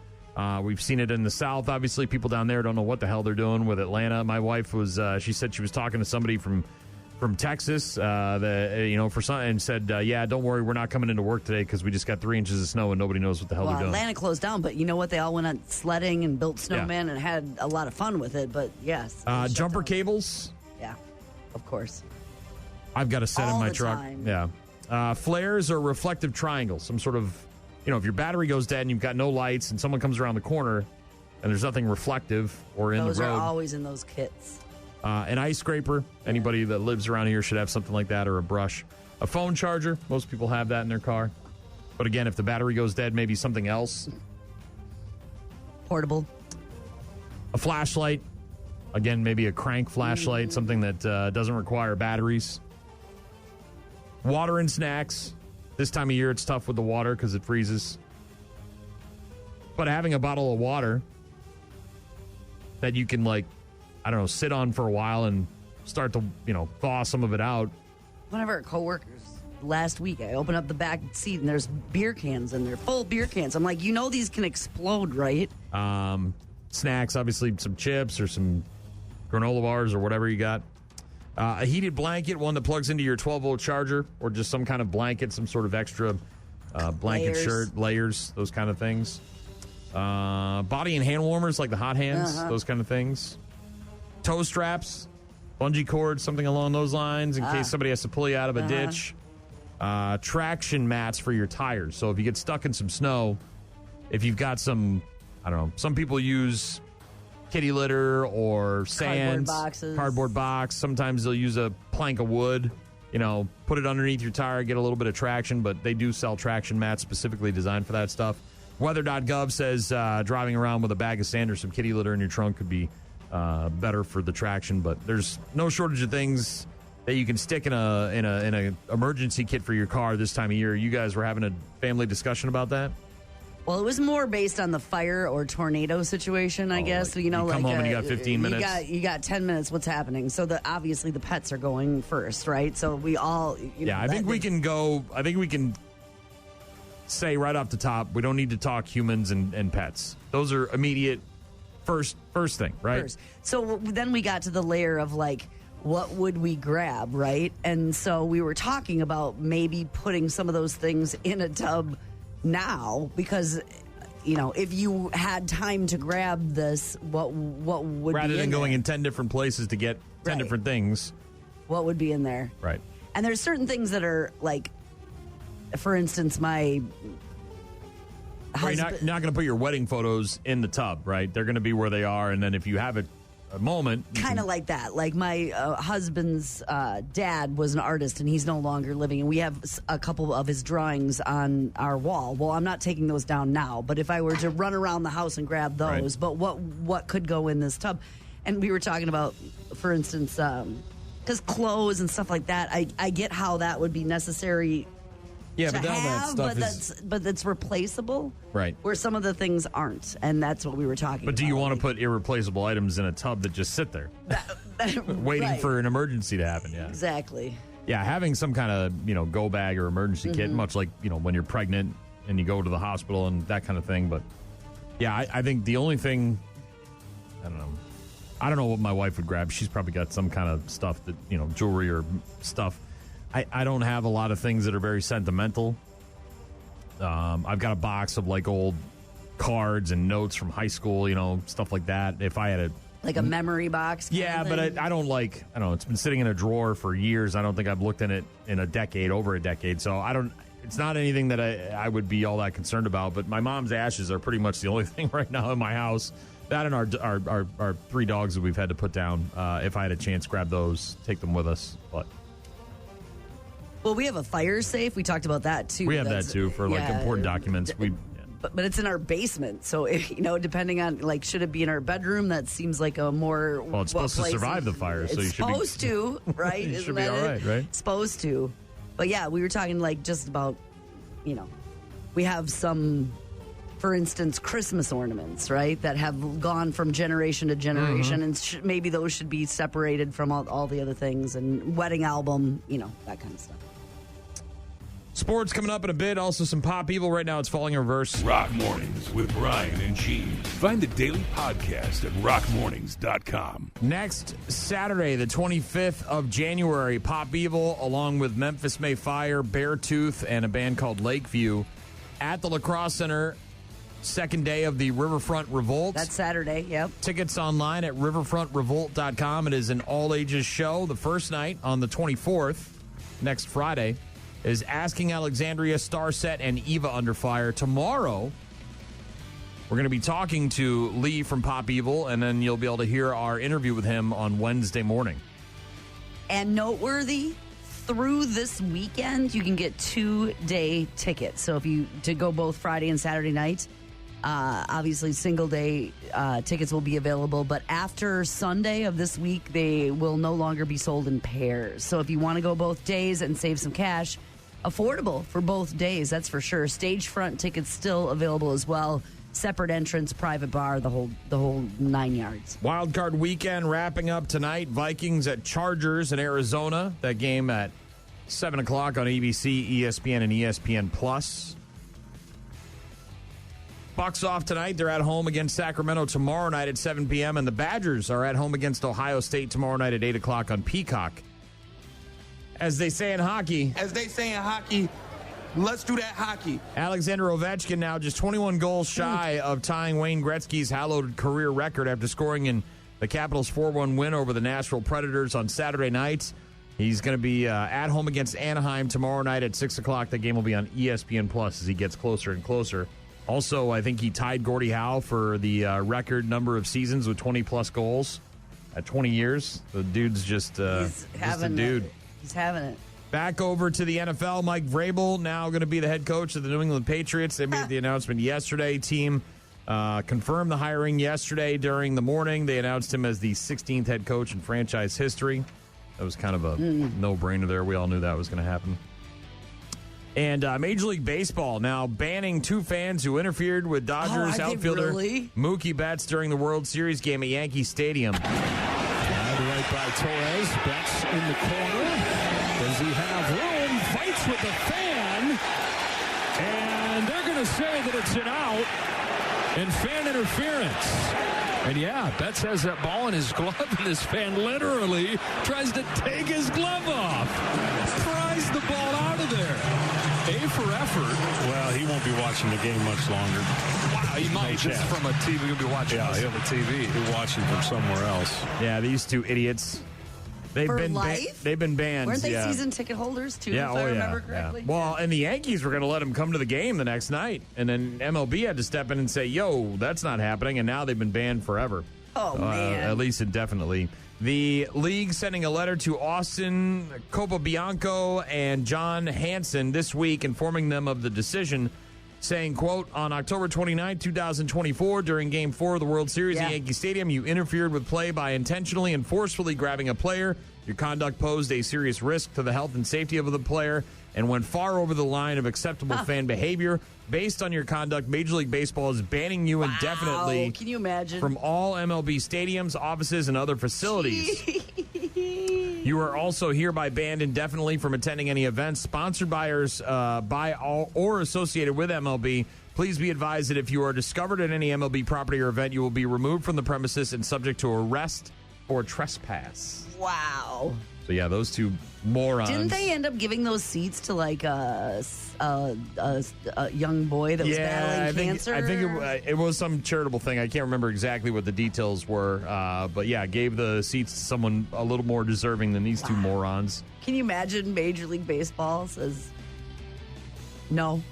We've seen it in the South. Obviously, people down there don't know what the hell they're doing with Atlanta. My wife she said she was talking to somebody from Texas, and said, yeah, don't worry, we're not coming into work today because we just got 3 inches of snow and nobody knows what the hell they're doing. Atlanta closed down, but you know what? They all went on sledding and built snowmen and had a lot of fun with it. But yes, jumper cables. Yeah, of course. I've got a set in my truck. Time. Yeah, flares or reflective triangles. Some sort of, if your battery goes dead and you've got no lights and someone comes around the corner and there's nothing reflective or in the road. Those are always in those kits. An ice scraper. Anybody that lives around here should have something like that, or a brush. A phone charger. Most people have that in their car. But again, if the battery goes dead, maybe something else. Portable. A flashlight. Again, maybe a crank flashlight, something that doesn't require batteries. Water and snacks. This time of year, it's tough with the water because it freezes. But having a bottle of water that you can, sit on for a while and start to, thaw some of it out. One of our coworkers last week, I opened up the back seat and there's beer cans in there, full beer cans. I'm like, these can explode, right? Snacks, obviously some chips or some granola bars or whatever you got. A heated blanket, one that plugs into your 12-volt charger, or just some kind of blanket, some sort of extra blanket shirt, layers, those kind of things. Body and hand warmers like the hot hands, those kind of things. Toe straps, bungee cords, something along those lines in case somebody has to pull you out of a ditch. Traction mats for your tires. So if you get stuck in some snow, if you've got some people use kitty litter or sand, cardboard box. Sometimes they'll use a plank of wood, put it underneath your tire, get a little bit of traction, but they do sell traction mats specifically designed for that stuff. Weather.gov says driving around with a bag of sand or some kitty litter in your trunk could be better for the traction, but there's no shortage of things that you can stick in a emergency kit for your car this time of year. You guys were having a family discussion about that? Well, it was more based on the fire or tornado situation, I guess. Like you come home and you got 15 minutes. You got 10 minutes. What's happening? So obviously the pets are going first, right? So we all. I think we can go. I think we can say right off the top, we don't need to talk humans and pets. Those are immediate first thing, right? First. So then we got to the layer of like, what would we grab, right? And so we were talking about maybe putting some of those things in a tub now, because if you had time to grab this, what would rather be than in going there? in 10 different places to get 10 different things, what would be in there? Right. And there's certain things that are like, for instance, my husband, you're not going to put your wedding photos in the tub, right? They're going to be where they are, and then if you have a moment, kind of like that. Like my husband's dad was an artist, and he's no longer living, and we have a couple of his drawings on our wall. Well, I'm not taking those down now, but if I were to run around the house and grab those, but what could go in this tub? And we were talking about, for instance, because clothes and stuff like that, I get how that would be necessary. Yeah, but all that stuff but that's replaceable, right? Where some of the things aren't, and that's what we were talking about. But do you want to put irreplaceable items in a tub that just sit there, waiting for an emergency to happen? Yeah, exactly. Yeah, having some kind of go bag or emergency kit, much like when you're pregnant and you go to the hospital and that kind of thing. But yeah, I think the only thing, I don't know what my wife would grab. She's probably got some kind of stuff that jewelry or stuff. I don't have a lot of things that are very sentimental. I've got a box of like old cards and notes from high school, stuff like that. If I had a memory box. Yeah, but I don't know. It's been sitting in a drawer for years. I don't think I've looked in it in over a decade. So it's not anything that I would be all that concerned about. But my mom's ashes are pretty much the only thing right now in my house. That and our 3 dogs that we've had to put down. If I had a chance, grab those, take them with us. But. Well, we have a fire safe. We talked about that, too. We have that, too, for, important documents. But it's in our basement. So, depending on, should it be in our bedroom? That seems like a more... Well, it's supposed to survive the fire, so you should be... It's supposed to, right? You should be all right, right? Supposed to. But, yeah, we were talking, just about, we have some, for instance, Christmas ornaments, right, that have gone from generation to generation, and maybe those should be separated from all the other things, and wedding album, that kind of stuff. Sports coming up in a bit. Also some pop evil. Right now it's falling in reverse. Rock Mornings with Brian and Gene. Find the daily podcast at rockmornings.com. Next Saturday, the 25th of January, Pop Evil, along with Memphis May Fire, Beartooth, and a band called Lakeview at the Lacrosse Center. Second day of the Riverfront Revolt. That's Saturday, yep. Tickets online at riverfrontrevolt.com. It is an all-ages show. The first night on the 24th, next Friday, is Asking Alexandria, Starset, and Eva Under Fire. Tomorrow, we're going to be talking to Lee from Pop Evil, and then you'll be able to hear our interview with him on Wednesday morning. And noteworthy, through this weekend, you can get 2-day tickets. So to go both Friday and Saturday night, obviously single day tickets will be available, but after Sunday of this week, they will no longer be sold in pairs. So if you want to go both days and save some cash, affordable for both days, that's for sure. Stage front tickets still available as well. Separate entrance, private bar, the whole 9 yards. Wild card weekend wrapping up tonight. Vikings at Chargers in Arizona. That game at 7 o'clock on ABC, ESPN, and ESPN Plus. Bucks off tonight. They're at home against Sacramento tomorrow night at 7 p.m. And the Badgers are at home against Ohio State tomorrow night at 8 o'clock on Peacock. As they say in hockey, let's do that hockey. Alexander Ovechkin now just 21 goals shy of tying Wayne Gretzky's hallowed career record after scoring in the Capitals' 4-1 win over the Nashville Predators on Saturday night. He's going to be at home against Anaheim tomorrow night at 6 o'clock. The game will be on ESPN Plus as he gets closer and closer. Also, I think he tied Gordie Howe for the record number of seasons with 20-plus goals at 20 years. The dude's just a dude. He's having it. Back over to the NFL, Mike Vrabel now going to be the head coach of the New England Patriots. They made the announcement yesterday. Team confirmed the hiring yesterday during the morning. They announced him as the 16th head coach in franchise history. That was kind of a no-brainer there. We all knew that was going to happen. And Major League Baseball now banning 2 fans who interfered with Dodgers outfielder Mookie Betts during the World Series game at Yankee Stadium. Right by Torres. Betts in the corner. Does he have room? Fights with the fan. And they're going to say that it's an out and fan interference. And yeah, Betts has that ball in his glove, and this fan literally tries to take his glove off. Pries the ball out of there. A for effort. Well, he won't be watching the game much longer. Wow, he might just from a TV. He'll be watching this on the TV. He'll be watching from somewhere else. Yeah, these 2 idiots. They've been banned. Weren't they season ticket holders too? Yeah, if I remember correctly. Yeah. Well, and the Yankees were going to let him come to the game the next night, and then MLB had to step in and say, "Yo, that's not happening." And now they've been banned forever. Oh man, at least indefinitely. The league sending a letter to Austin Copabianco and John Hansen this week, informing them of the decision, saying, quote, on October 29, 2024, during Game 4 of the World Series at Yankee Stadium, you interfered with play by intentionally and forcefully grabbing a player. Your conduct posed a serious risk to the health and safety of the player and went far over the line of acceptable fan behavior. Based on your conduct, Major League Baseball is banning you indefinitely. Can you imagine? From all MLB stadiums, offices, and other facilities. You are also hereby banned indefinitely from attending any events sponsored by or associated with MLB. Please be advised that if you are discovered at any MLB property or event, you will be removed from the premises and subject to arrest or trespass. Wow. So, yeah, those 2 morons. Didn't they end up giving those seats to like a young boy that was battling cancer? I think it was some charitable thing. I can't remember exactly what the details were. But, yeah, gave the seats to someone a little more deserving than these 2 morons. Can you imagine Major League Baseball says no?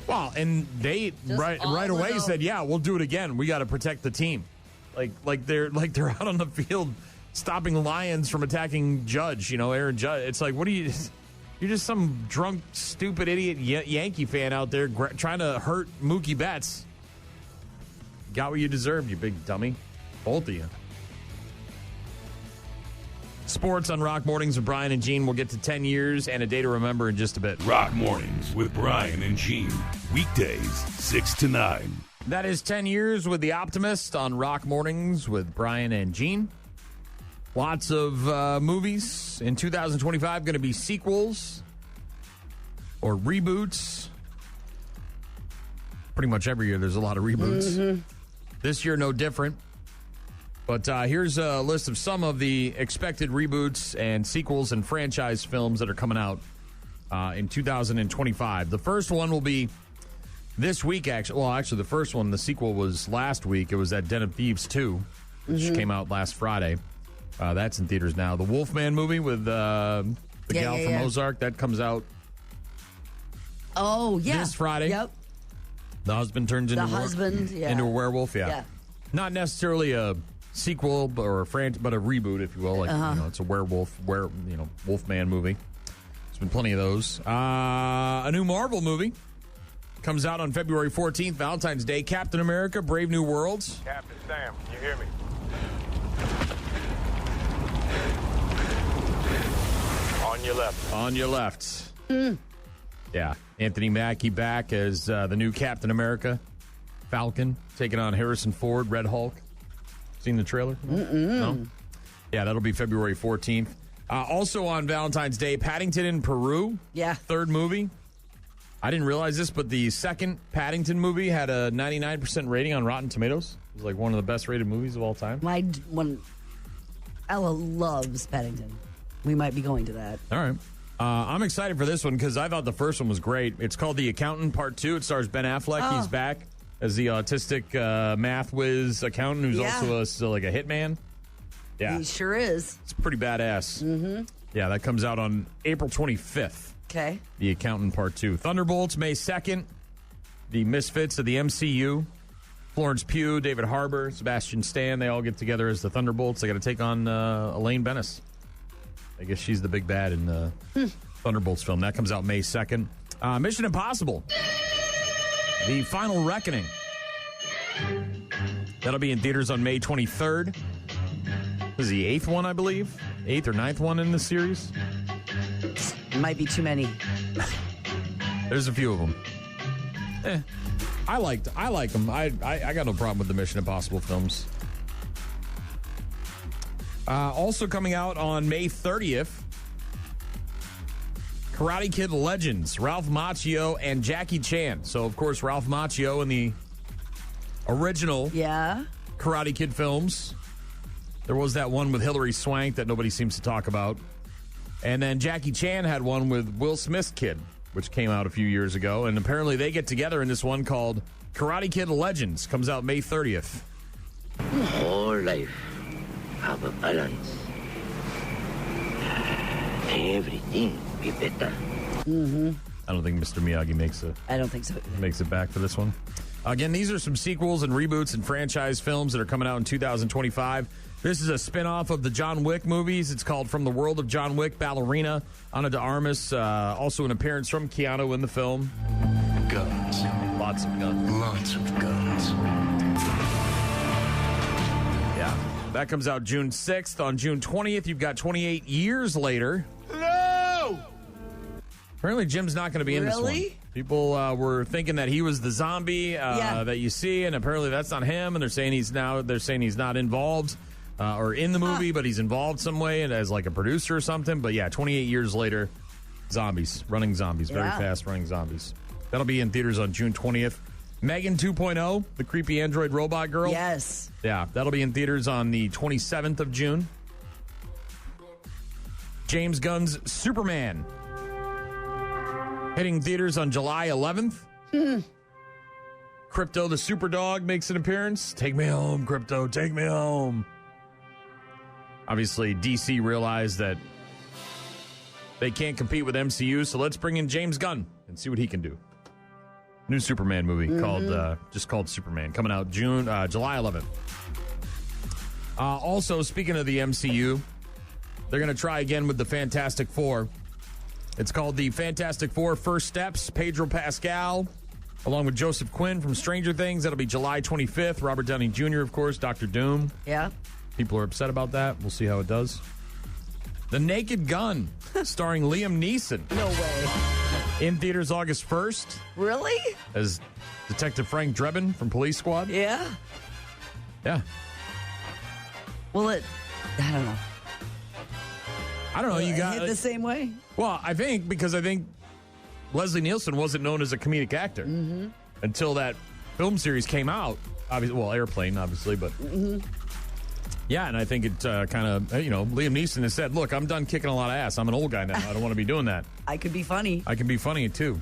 Well, and they right away said, yeah, we'll do it again. We got to protect the team. Like they're out on the field stopping Lions from attacking Judge, Aaron Judge. It's like, what are you? You're just some drunk, stupid, idiot Yankee fan out there trying to hurt Mookie Betts. Got what you deserved, you big dummy. Both of you. Sports on Rock Mornings with Brian and Gene. We'll get to 10 years and a day to remember in just a bit. Rock Mornings with Brian and Gene. Weekdays, 6 to 9. That is 10 years with The Optimist on Rock Mornings with Brian and Gene. Lots of movies in 2025 going to be sequels or reboots. Pretty much every year there's a lot of reboots. Mm-hmm. This year, no different. But here's a list of some of the expected reboots and sequels and franchise films that are coming out in 2025. The first one will be this week, actually. Well, actually, the first one, the sequel was last week. It was that Den of Thieves 2, which came out last Friday. That's in theaters now. The Wolfman movie with the gal from Ozark, that comes out this Friday. Yep. The husband turns into a werewolf. Yeah. Not necessarily a sequel or but a reboot, if you will. Like it's a Wolfman movie. There's been plenty of those. A new Marvel movie comes out on February 14th, Valentine's Day. Captain America: Brave New Worlds. Captain Sam, can you hear me? On your left. On your left. Yeah. Anthony Mackie back as the new Captain America. Falcon taking on Harrison Ford, Red Hulk. Seen the trailer? No? Yeah, that'll be February 14th. Also on Valentine's Day, Paddington in Peru. Yeah. Third movie. I didn't realize this, but the second Paddington movie had a 99% rating on Rotten Tomatoes. It was like one of the best rated movies of all time. Ella loves Paddington. We might be going to that. All right. I'm excited for this one because I thought the first one was great. It's called The Accountant Part 2. It stars Ben Affleck. He's back as the autistic math whiz accountant who's also still like a hitman. Yeah. He sure is. It's pretty badass. Mm-hmm. Yeah, that comes out on April 25th. Okay. The Accountant Part 2. Thunderbolts, May 2nd. The Misfits of the MCU. Florence Pugh, David Harbour, Sebastian Stan, they all get together as the Thunderbolts. They got to take on Elaine Bennis. I guess she's the big bad in Thunderbolts film. That comes out May 2nd. Mission Impossible. The Final Reckoning. That'll be in theaters on May 23rd. This is the 8th one, I believe. 8th or 9th one in the series. Might be too many. There's a few of them. I like them. I got no problem with the Mission Impossible films. Also coming out on May 30th, Karate Kid Legends, Ralph Macchio and Jackie Chan. So, of course, Ralph Macchio in the original Karate Kid films. There was that one with Hilary Swank that nobody seems to talk about. And then Jackie Chan had one with Will Smith's kid, which came out a few years ago. And apparently they get together in this one called Karate Kid Legends. Comes out May 30th. Whole life have a balance. Everything be better. Mm-hmm. I don't think Mr. Miyagi makes it. I don't think so either. Makes it back for this one. Again, these are some sequels and reboots and franchise films that are coming out in 2025. This is a spinoff of the John Wick movies. It's called From the World of John Wick, Ballerina. Ana de Armas, also an appearance from Keanu in the film. Guns. Lots of guns. Lots of guns. Yeah. That comes out June 6th. On June 20th, you've got 28 Years Later. No! Apparently, Jim's not going to be in this one. Really? People were thinking that he was the zombie that you see, and apparently that's not him. And they're saying he's not involved or in the movie, but he's involved some way and as like a producer or something. But yeah, 28 years later, running zombies, very fast running zombies. That'll be in theaters on June 20th. Megan 2.0, the creepy android robot girl. Yes. Yeah, that'll be in theaters on the 27th of June. James Gunn's Superman. Hitting theaters on July 11th. Crypto the Superdog makes an appearance. Take me home, Crypto. Take me home. Obviously, DC realized that they can't compete with MCU, so let's bring in James Gunn and see what he can do. New Superman movie called Superman, coming out July 11th. Also, speaking of the MCU, they're going to try again with the Fantastic Four. It's called the Fantastic Four First Steps. Pedro Pascal, along with Joseph Quinn from Stranger Things. That'll be July 25th. Robert Downey Jr., of course, Dr. Doom. Yeah. People are upset about that. We'll see how it does. The Naked Gun, starring Liam Neeson. No way. In theaters August 1st. Really? As Detective Frank Drebin from Police Squad. Yeah. Yeah. Well, I don't know. I don't know. You got it the same way? Well, I think Leslie Nielsen wasn't known as a comedic actor until that film series came out. Obviously, well, Airplane, obviously, but yeah, and I think it kind of, Liam Neeson has said, "Look, I'm done kicking a lot of ass. I'm an old guy now. I don't want to be doing that. I could be funny. I can be funny too."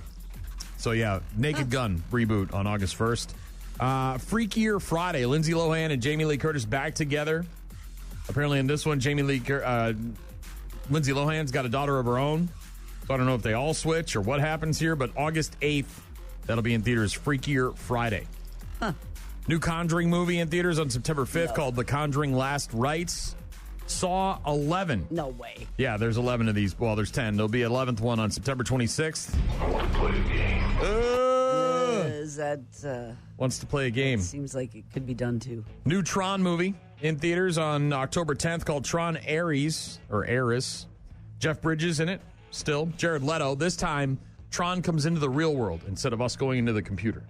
So yeah, Naked Gun reboot on August 1st. Freakier Friday. Lindsay Lohan and Jamie Lee Curtis back together. Apparently, in this one, Lindsay Lohan's got a daughter of her own. So I don't know if they all switch or what happens here, but August 8th, that'll be in theaters, Freakier Friday. Huh. New Conjuring movie in theaters on September 5th called The Conjuring Last Rites. Saw 11. No way. Yeah, there's 11 of these. Well, there's 10. There'll be an 11th one on September 26th. I want to play a game. Is that... Wants to play a game. Seems like it could be done, too. New Tron movie in theaters on October 10th called Tron Ares, or Ares. Jeff Bridges in it, still. Jared Leto. This time, Tron comes into the real world instead of us going into the computer.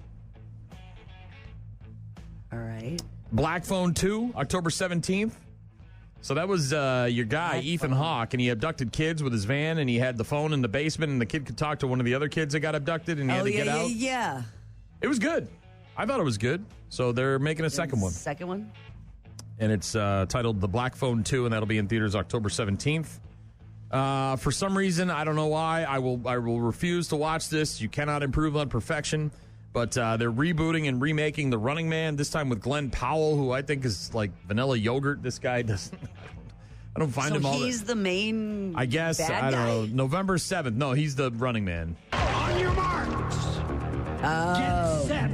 All right. Black Phone 2, October 17th. So that was your guy, Ethan Hawke, and he abducted kids with his van, and he had the phone in the basement, and the kid could talk to one of the other kids that got abducted, and he had to get out. Yeah. It was good. I thought it was good. So they're making a second one. Second one? And it's titled The Black Phone 2, and that'll be in theaters October 17th. For some reason, I don't know why, I will refuse to watch this. You cannot improve on perfection. But they're rebooting and remaking The Running Man, this time with Glenn Powell, who I think is like vanilla yogurt. This guy doesn't... I don't find him all... So he's the main I guess, bad I don't guy? know. November 7th. No, he's the Running Man. On your marks. Oh. Get set.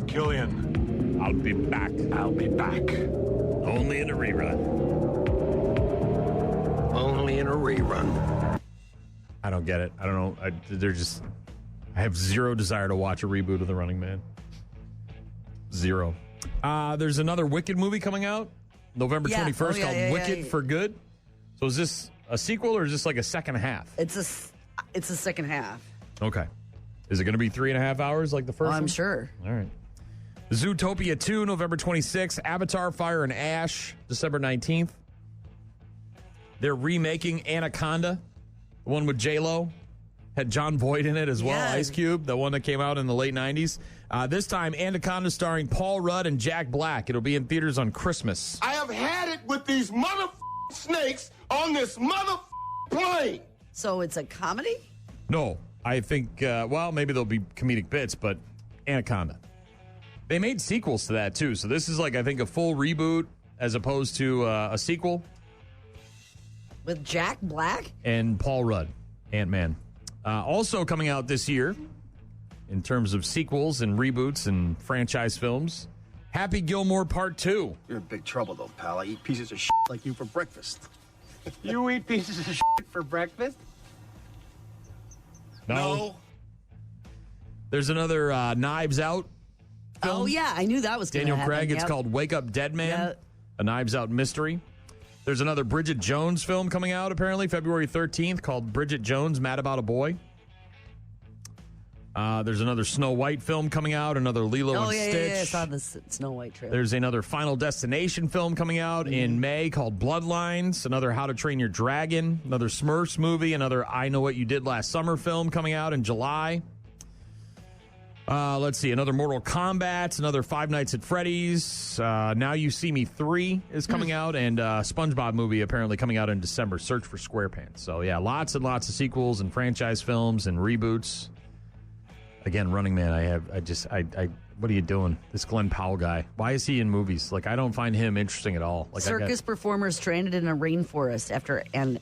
Killian, I'll be back. I'll be back. Only in a rerun. Only in a rerun. I don't get it. I don't know. I have zero desire to watch a reboot of The Running Man. Zero. There's another Wicked movie coming out November 21st called Wicked for Good. So is this a sequel or is this like a second half? It's a second half. Okay. Is it going to be 3.5 hours like the first one? I'm sure. All right. Zootopia 2, November 26th. Avatar, Fire and Ash, December 19th. They're remaking Anaconda, the one with J-Lo. Had John Boyd in it as well, Ice Cube, the one that came out in the late 90s. This time, Anaconda starring Paul Rudd and Jack Black. It'll be in theaters on Christmas. I have had it with these snakes on this plane. So it's a comedy? No, I think, maybe there'll be comedic bits, but Anaconda. They made sequels to that, too. So this is like, I think, a full reboot as opposed to a sequel. With Jack Black? And Paul Rudd, Ant-Man. Also coming out this year, in terms of sequels and reboots and franchise films, Happy Gilmore Part 2. You're in big trouble, though, pal. I eat pieces of shit like you for breakfast. You eat pieces of shit for breakfast? No. There's another Knives Out film. Oh, yeah. I knew that was going to happen. Daniel Craig. It's called Wake Up Dead Man, a Knives Out mystery. There's another Bridget Jones film coming out, apparently, February 13th, called Bridget Jones, Mad About a Boy. There's another Snow White film coming out, another Lilo and Stitch. Yeah, I saw the Snow White trailer. There's another Final Destination film coming out in May called Bloodlines, another How to Train Your Dragon, another Smurfs movie, another I Know What You Did Last Summer film coming out in July. Let's see, another Mortal Kombat, another Five Nights at Freddy's. Now You See Me 3 is coming out, and SpongeBob movie apparently coming out in December, Search for SquarePants. So, yeah, lots and lots of sequels and franchise films and reboots. Again, Running Man, what are you doing? This Glenn Powell guy. Why is he in movies? Like, I don't find him interesting at all. Like, circus performers stranded in a rainforest after an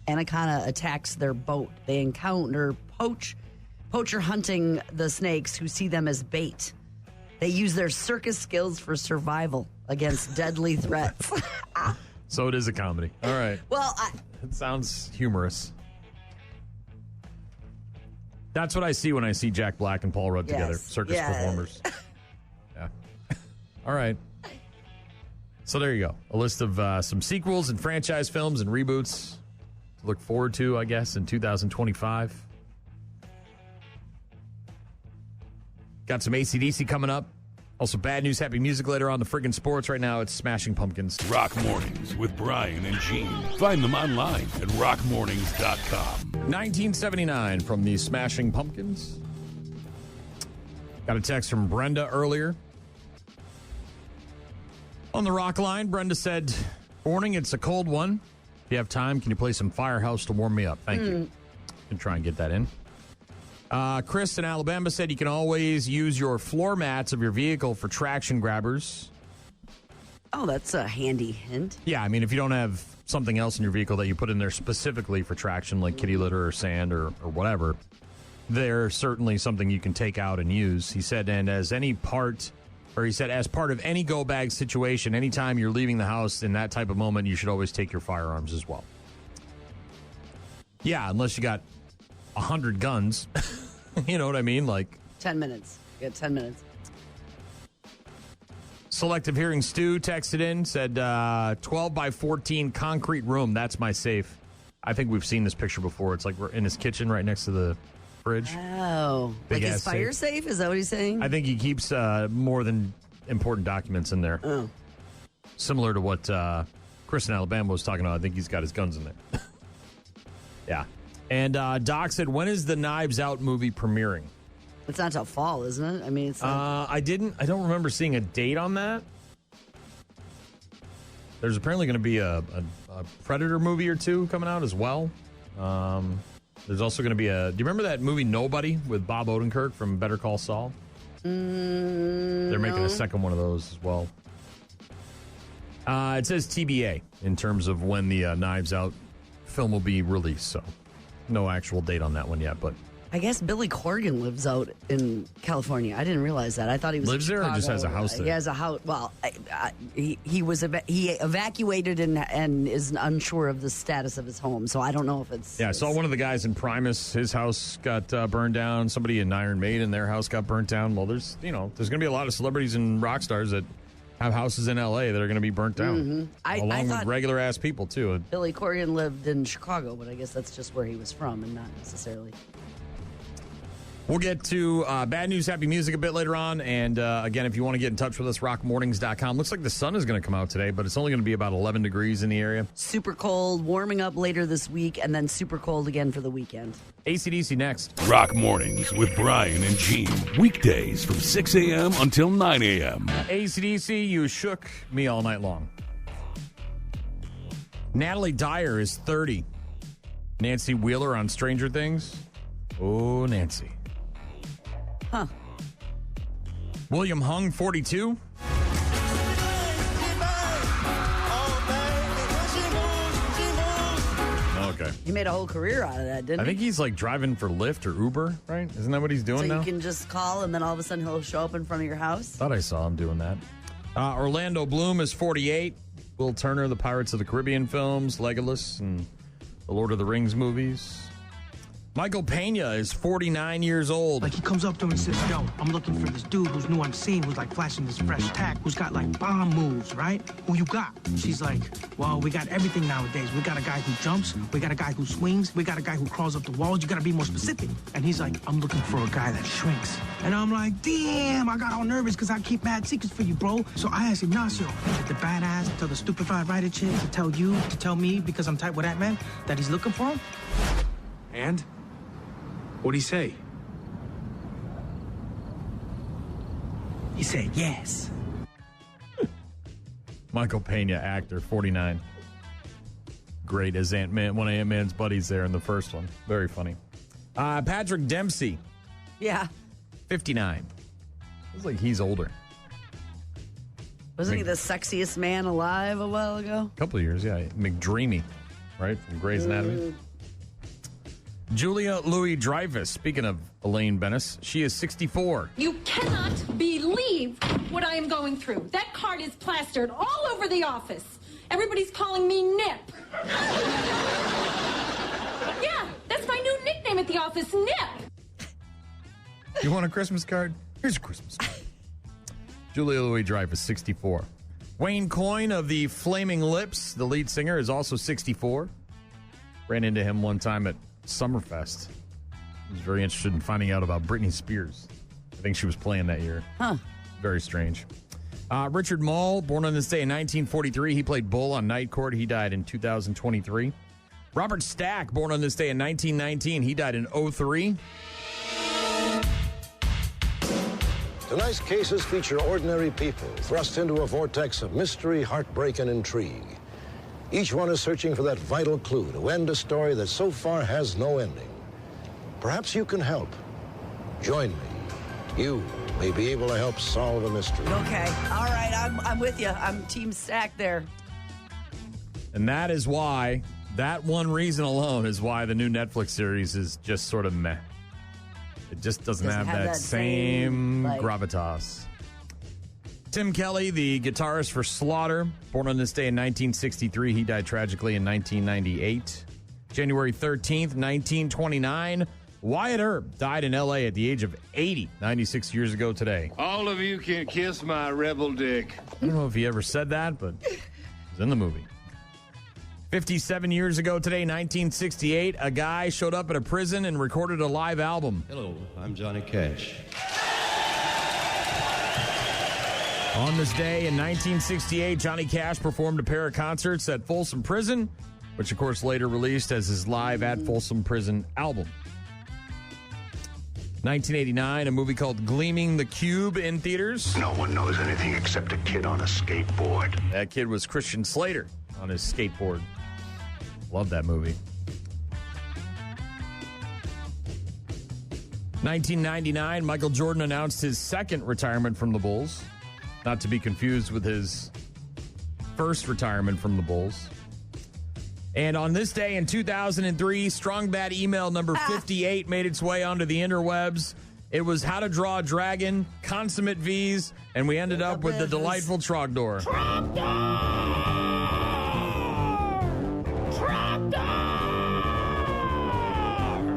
anaconda attacks their boat. They encounter poacher hunting the snakes who see them as bait. They use their circus skills for survival against deadly threats. So it is a comedy. All right. Well, it sounds humorous. That's what I see when I see Jack Black and Paul Rudd together. Circus performers. Yeah. All right. So there you go. A list of some sequels and franchise films and reboots to look forward to, I guess, in 2025. Got some AC/DC coming up. Also, bad news, happy music later on the friggin' sports. Right now, it's Smashing Pumpkins. Rock Mornings with Brian and Gene. Find them online at rockmornings.com. 1979 from the Smashing Pumpkins. Got a text from Brenda earlier. On the rock line, Brenda said, "Morning, it's a cold one. If you have time, can you play some Firehouse to warm me up? Thank you." Can try and get that in. Chris in Alabama said you can always use your floor mats of your vehicle for traction grabbers. Oh, that's a handy hint. Yeah, I mean, if you don't have something else in your vehicle that you put in there specifically for traction, like kitty litter or sand or whatever, they're certainly something you can take out and use. He said, and as part of any go bag situation, anytime you're leaving the house in that type of moment, you should always take your firearms as well. Yeah, unless you got 100 guns. You know what I mean? Like 10 minutes. You got 10 minutes. Selective Hearing Stu texted in, said 12 by 14 concrete room. That's my safe. I think we've seen this picture before. It's like we're in his kitchen right next to the fridge. Oh. Big like his fire safe? Is that what he's saying? I think he keeps more than important documents in there. Oh. Similar to what Chris in Alabama was talking about. I think he's got his guns in there. Yeah. And Doc said, when is the Knives Out movie premiering? It's not till fall, isn't it? I mean, it's not... I don't remember seeing a date on that. There's apparently going to be a Predator movie or two coming out as well. There's also going to be do you remember that movie Nobody with Bob Odenkirk from Better Call Saul? They're making a second one of those as well. It says TBA in terms of when the Knives Out film will be released, so no actual date on that one yet, but I guess Billy Corgan lives out in California. I didn't realize that. I thought he was lives there or just has a house there. He has a house. Well, he evacuated and is unsure of the status of his home. So I don't know if it's. Yeah, I saw one of the guys in Primus. His house got burned down. Somebody in Iron Maiden, their house got burnt down. Well, there's going to be a lot of celebrities and rock stars that have houses in L.A. that are going to be burnt down, along with regular ass people too. Billy Corgan lived in Chicago, but I guess that's just where he was from, and not necessarily. We'll get to bad news, happy music a bit later on. And again, if you want to get in touch with us, rockmornings.com. Looks like the sun is going to come out today, but it's only going to be about 11 degrees in the area. Super cold, warming up later this week, and then super cold again for the weekend. AC/DC next. Rock Mornings with Brian and Gene. Weekdays from 6 a.m. until 9 a.m. AC/DC, you shook me all night long. Natalie Dyer is 30. Nancy Wheeler on Stranger Things. Oh, Nancy. Huh. William Hung, 42. Okay. He made a whole career out of that, didn't he? I think he's like driving for Lyft or Uber, right? Isn't that what he's doing now? So you can just call and then all of a sudden he'll show up in front of your house? Thought I saw him doing that. Orlando Bloom is 48. Will Turner, the Pirates of the Caribbean films, Legolas, and the Lord of the Rings movies. Michael Pena is 49 years old. Like, he comes up to him and says, yo, I'm looking for this dude who's new on the scene, who's like flashing this fresh tack, who's got like bomb moves, right? Who you got? She's like, well, we got everything nowadays. We got a guy who jumps, we got a guy who swings, we got a guy who crawls up the walls. You gotta be more specific. And he's like, I'm looking for a guy that shrinks. And I'm like, damn, I got all nervous because I keep mad secrets for you, bro. So I asked Ignacio, the badass, tell the stupefied writer chick to tell you, to tell me, because I'm tight with that man, that he's looking for him. And? What'd he say? He said yes. Michael Pena, actor, 49. Great as Ant-Man, one of Ant-Man's buddies there in the first one. Very funny. Patrick Dempsey. Yeah. 59. Looks like he's older. Wasn't he the sexiest man alive a while ago? A couple of years, yeah. McDreamy, right? From Grey's Anatomy. Julia Louis-Dreyfus, speaking of Elaine Bennis, she is 64. You cannot believe what I am going through. That card is plastered all over the office. Everybody's calling me Nip. Yeah, that's my new nickname at the office, Nip. You want a Christmas card? Here's a Christmas card. Julia Louis-Dreyfus, 64. Wayne Coyne of the Flaming Lips, the lead singer, is also 64. Ran into him one time at Summerfest. I was very interested in finding out about Britney Spears. I think she was playing that year. Huh. Very strange. Richard Mall, born on this day in 1943. He played Bull on Night Court. He died in 2023. Robert Stack, born on this day in 1919. He died in 2003. Tonight's cases feature ordinary people thrust into a vortex of mystery, heartbreak, and intrigue. Each one is searching for that vital clue to end a story that so far has no ending. Perhaps you can help. Join me. You may be able to help solve a mystery. Okay. All right. I'm with you. I'm Team Stack there. And that is why, that one reason alone is why the new Netflix series is just sort of meh. It just doesn't have that same gravitas. Tim Kelly, the guitarist for Slaughter, born on this day in 1963. He died tragically in 1998. January 13th, 1929. Wyatt Earp died in L.A. at the age of 80, 96 years ago today. All of you can kiss my rebel dick. I don't know if he ever said that, but it was in the movie. 57 years ago today, 1968, a guy showed up at a prison and recorded a live album. Hello, I'm Johnny Cash. On this day in 1968, Johnny Cash performed a pair of concerts at Folsom Prison, which of course later released as his Live at Folsom Prison album. 1989, a movie called Gleaming the Cube in theaters. No one knows anything except a kid on a skateboard. That kid was Christian Slater on his skateboard. Love that movie. 1999, Michael Jordan announced his second retirement from the Bulls. Not to be confused with his first retirement from the Bulls. And on this day in 2003, Strong Bad email number 58 made its way onto the interwebs. It was how to draw a dragon, consummate V's, and we ended up with the delightful Trogdor.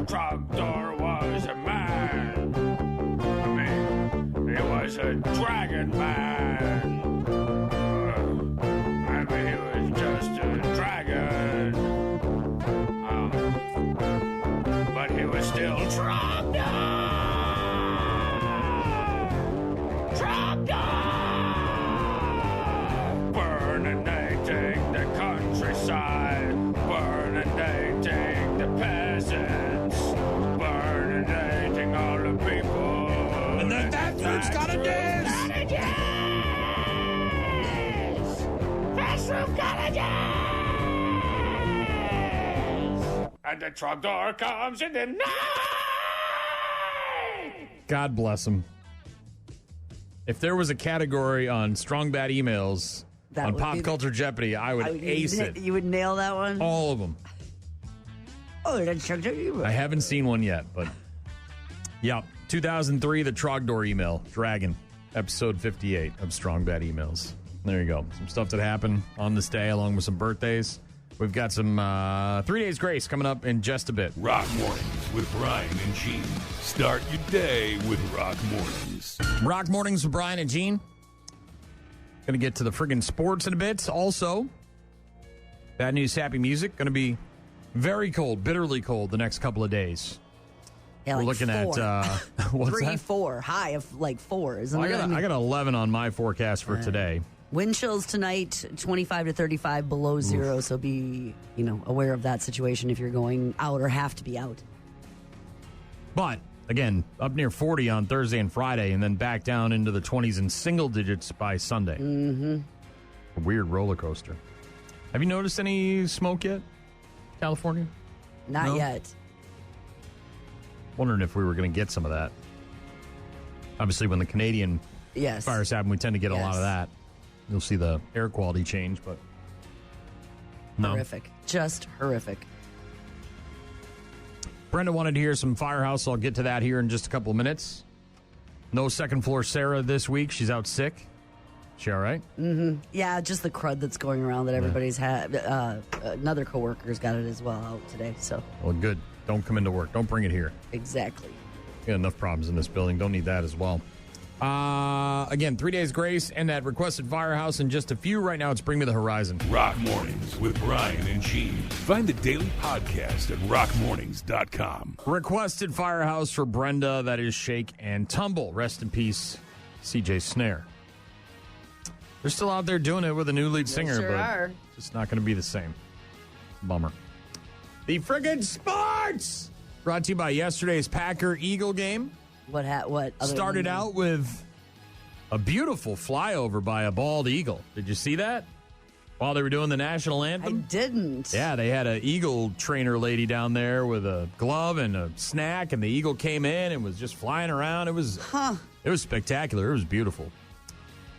Trogdor was a man. I mean, he was a dragon man. I mean, he was just a dragon. But he was still Trogdor. Burninating the countryside, burninating the peasants, burninating all the people. And then that dude's got a dance! That's got a dance! And the Trogdor comes in the night! God bless him. If there was a category on Strong Bad emails on Pop Culture Jeopardy, I would ace it. You would nail that one? All of them. Oh, that's I haven't seen one yet, but yeah. 2003, the Trogdor email, Dragon, episode 58 of Strong Bad Emails. There you go. Some stuff that happened on this day, along with some birthdays. We've got some 3 Days Grace coming up in just a bit. Rock Mornings with Brian and Gene. Start your day with Rock Mornings. Rock Mornings with Brian and Gene. Going to get to the friggin' sports in a bit. Also, bad news, happy music. Going to be very cold, bitterly cold the next couple of days. Yeah, we're like looking 4. at what's 3, that? 4, high of like 4, isn't Well, it? I got 11 on my forecast for today. Wind chills tonight, 25 to 35 below zero. So be, aware of that situation if you're going out or have to be out. But again, up near 40 on Thursday and Friday, and then back down into the 20s and single digits by Sunday. Mm-hmm. A weird roller coaster. Have you noticed any smoke yet, California? Not yet. Wondering if we were going to get some of that. Obviously, when the Canadian fires happen, we tend to get a lot of that. You'll see the air quality change, but no. Horrific. Just horrific. Brenda wanted to hear some Firehouse, so I'll get to that here in just a couple of minutes. No second floor Sarah this week. She's out sick. She all right? Mm-hmm. Yeah, just the crud that's going around that everybody's had. Another coworker's got it as well out today. So. Well, good. Don't come into work. Don't bring it here. Exactly. We got enough problems in this building. Don't need that as well. Again, 3 Days Grace and that requested Firehouse in just a few. Right now, it's Bring Me the Horizon. Rock Mornings with Brian and Gene. Find the daily podcast at rockmornings.com. Requested Firehouse for Brenda. That is Shake and Tumble. Rest in peace, CJ Snare. They're still out there doing it with a new lead singer, sure but are. it's not going to be the same. Bummer. The friggin' sports! Brought to you by yesterday's Packer-Eagle game. What started out with a beautiful flyover by a bald eagle. Did you see that? While they were doing the national anthem? I didn't. Yeah, they had an eagle trainer lady down there with a glove and a snack, and the eagle came in and was just flying around. It was spectacular. It was beautiful.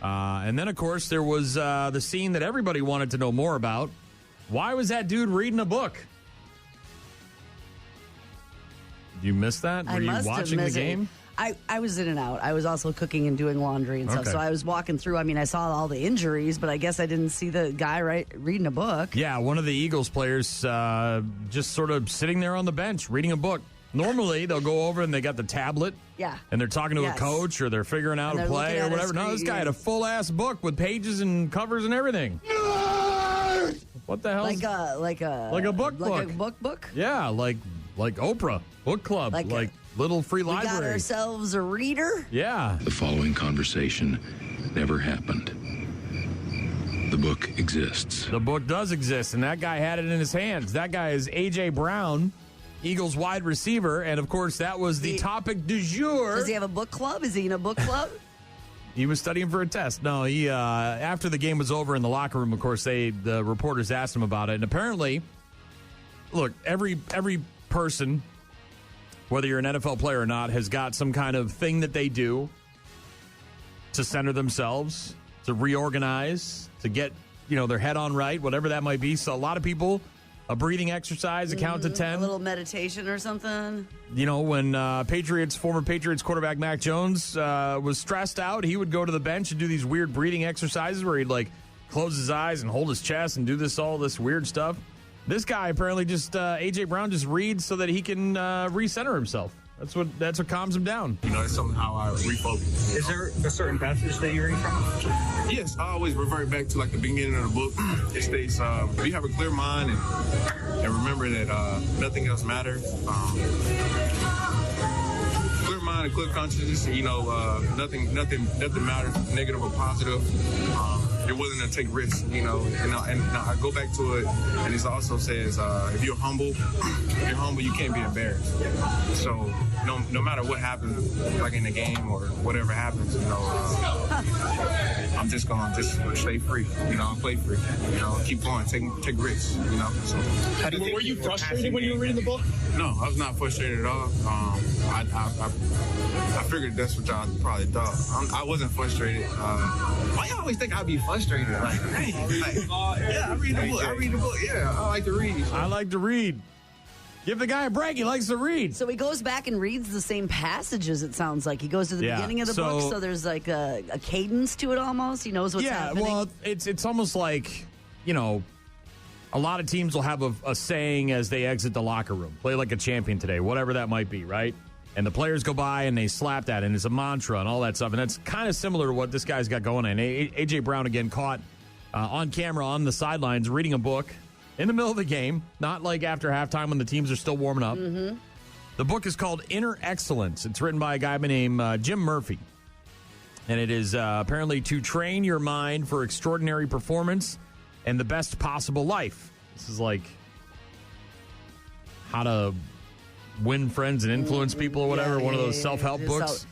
And then, of course, there was the scene that everybody wanted to know more about. Why was that dude reading a book? Did you miss that? Were you watching the game? I was in and out. I was also cooking and doing laundry and stuff. Okay. So I was walking through. I mean, I saw all the injuries, but I guess I didn't see the guy reading a book. Yeah, one of the Eagles players just sort of sitting there on the bench reading a book. Normally, they'll go over and they got the tablet. Yeah. And they're talking to a coach or they're figuring out a play or whatever. No, this guy had a full-ass book with pages and covers and everything. What the hell? Like a book. Like a book? Yeah, like Oprah Book Club, like little free library. We got ourselves a reader? Yeah. The following conversation never happened. The book exists. The book does exist, and that guy had it in his hands. That guy is A.J. Brown, Eagles wide receiver, and, of course, that was the topic du jour. Does he have a book club? Is he in a book club? He was studying for a test. No, he after the game was over in the locker room, of course, the reporters asked him about it, and apparently, look, every person, whether you're an NFL player or not, has got some kind of thing that they do to center themselves, to reorganize, to get, their head on right, whatever that might be. So a lot of people a breathing exercise, a count to 10. A little meditation or something. You know, when former Patriots quarterback Mac Jones was stressed out, he would go to the bench and do these weird breathing exercises where he'd like close his eyes and hold his chest and do all this weird stuff. This guy apparently A.J. Brown just reads so that he can recenter himself. That's what calms him down. You know, it's somehow I refocus. Is there a certain passage that you read from? Yes, I always revert back to like the beginning of the book. It states, you have a clear mind and remember that nothing else matters. Clear mind and clear consciousness, you know, nothing matters, negative or positive. You're willing to take risks, you know, and I go back to it, and it also says, if you're humble, you can't be embarrassed. So no matter what happens, like in the game or whatever happens, you know, I'm just going to stay free, you know, play free, you know, keep going, take risks, you know. So, were you frustrated when you were reading the book? No, I was not frustrated at all. I figured that's what y'all probably thought. I wasn't frustrated. Why y'all always think I'd be frustrated? Like, yeah, I read the book. Yeah, I like to read. Give the guy a break. He likes to read. So he goes back and reads the same passages, it sounds like. He goes to the beginning of the book, so there's like a cadence to it almost. He knows what's happening. Yeah, well, it's almost like, you know, a lot of teams will have a saying as they exit the locker room. Play like a champion today, whatever that might be, right? And the players go by and they slap that, and it's a mantra and all that stuff. And that's kind of similar to what this guy's got going on. A.J. Brown, again, caught on camera on the sidelines reading a book in the middle of the game, not like after halftime when the teams are still warming up. Mm-hmm. The book is called Inner Excellence. It's written by a guy named Jim Murphy. And it is apparently to train your mind for extraordinary performance and the best possible life. This is like how to win friends and influence people or whatever, one of those self-help books.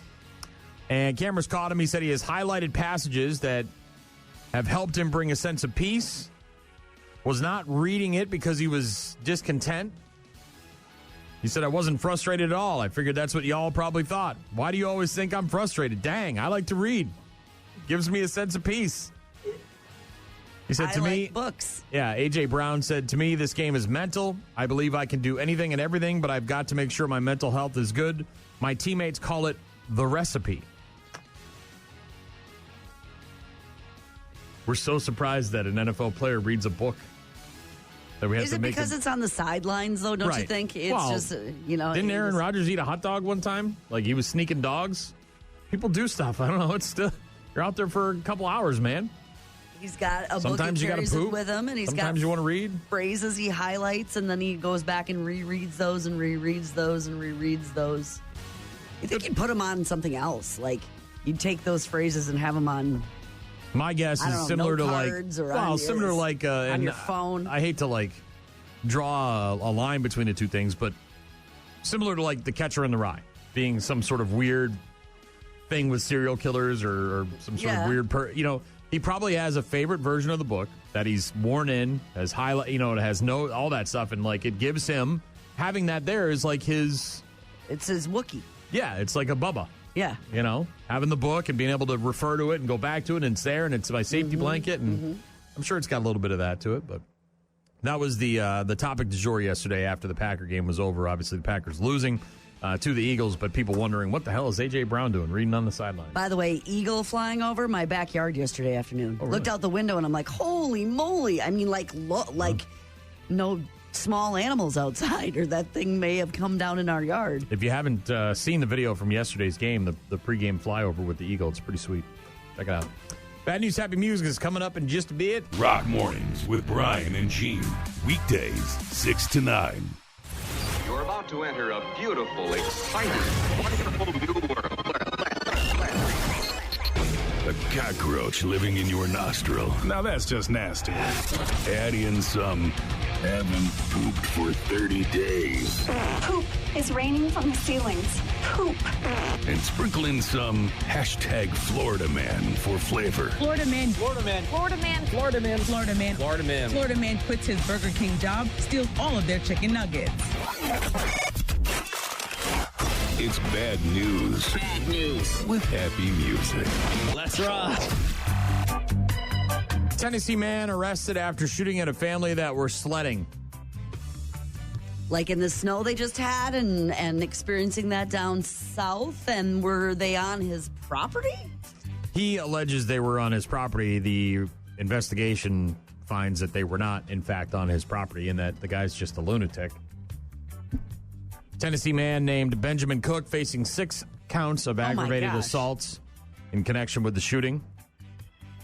And cameras caught him. He said he has highlighted passages that have helped him bring a sense of peace. Was not reading it because he was discontent. He said, I wasn't frustrated at all. I figured that's what y'all probably thought. Why do you always think I'm frustrated? Dang, I like to read. It gives me a sense of peace. He said to me, books. Yeah, A.J. Brown said, to me, this game is mental. I believe I can do anything and everything, but I've got to make sure my mental health is good. My teammates call it the recipe. We're so surprised that an NFL player reads a book. That we have Is to it make because it's on the sidelines, though, don't you think? It's just, you know. Didn't Aaron Rodgers eat a hot dog one time? Like he was sneaking dogs? People do stuff. I don't know. It's still, you're out there for a couple hours, man. He's got a Sometimes book he you carries gotta poop. with him, and he's Sometimes got you want to read phrases he highlights, and then he goes back and rereads those and rereads those and rereads those. You think you'd put them on something else? Like you'd take those phrases and have them on. My guess is similar to like, similar to like on your phone. I hate to like draw a line between the two things, but similar to like The Catcher in the Rye being some sort of weird thing with serial killers or some sort of weird, he probably has a favorite version of the book that he's worn in, has highlight, it has all that stuff, and like it gives him having that there is like his. It's his Wookiee. Yeah, it's like a Bubba. Yeah. Having the book and being able to refer to it and go back to it, and it's there, and it's my safety blanket, and I'm sure it's got a little bit of that to it, but that was the topic du jour yesterday after the Packer game was over. Obviously, the Packers losing to the Eagles, but people wondering, what the hell is A.J. Brown doing reading on the sideline? By the way, eagle flying over my backyard yesterday afternoon. Oh, really? Looked out the window, and I'm like, holy moly. I mean, no small animals outside, or that thing may have come down in our yard. If you haven't seen the video from yesterday's game, the pregame flyover with the Eagle, it's pretty sweet. Check it out. Bad News, Happy Music is coming up in just a bit. Rock Mornings with Brian and Gene. Weekdays, 6 to 9. You're about to enter a beautiful, exciting, wonderful new world. A cockroach living in your nostril. Now that's just nasty. Add in some haven't pooped for 30 days. Poop is raining from the ceilings. Poop. And sprinkle in some hashtag Florida Man for flavor. Florida Man. Florida Man. Florida Man. Florida Man. Florida Man. Florida Man. Florida Man quits his Burger King job, steals all of their chicken nuggets. It's bad news. Bad news. With happy music. Let's rock. Tennessee man arrested after shooting at a family that were sledding. Like in the snow they just had and experiencing that down south? And were they on his property? He alleges they were on his property. The investigation finds that they were not, in fact, on his property and that the guy's just a lunatic. Tennessee man named Benjamin Cook facing 6 counts of aggravated assaults in connection with the shooting.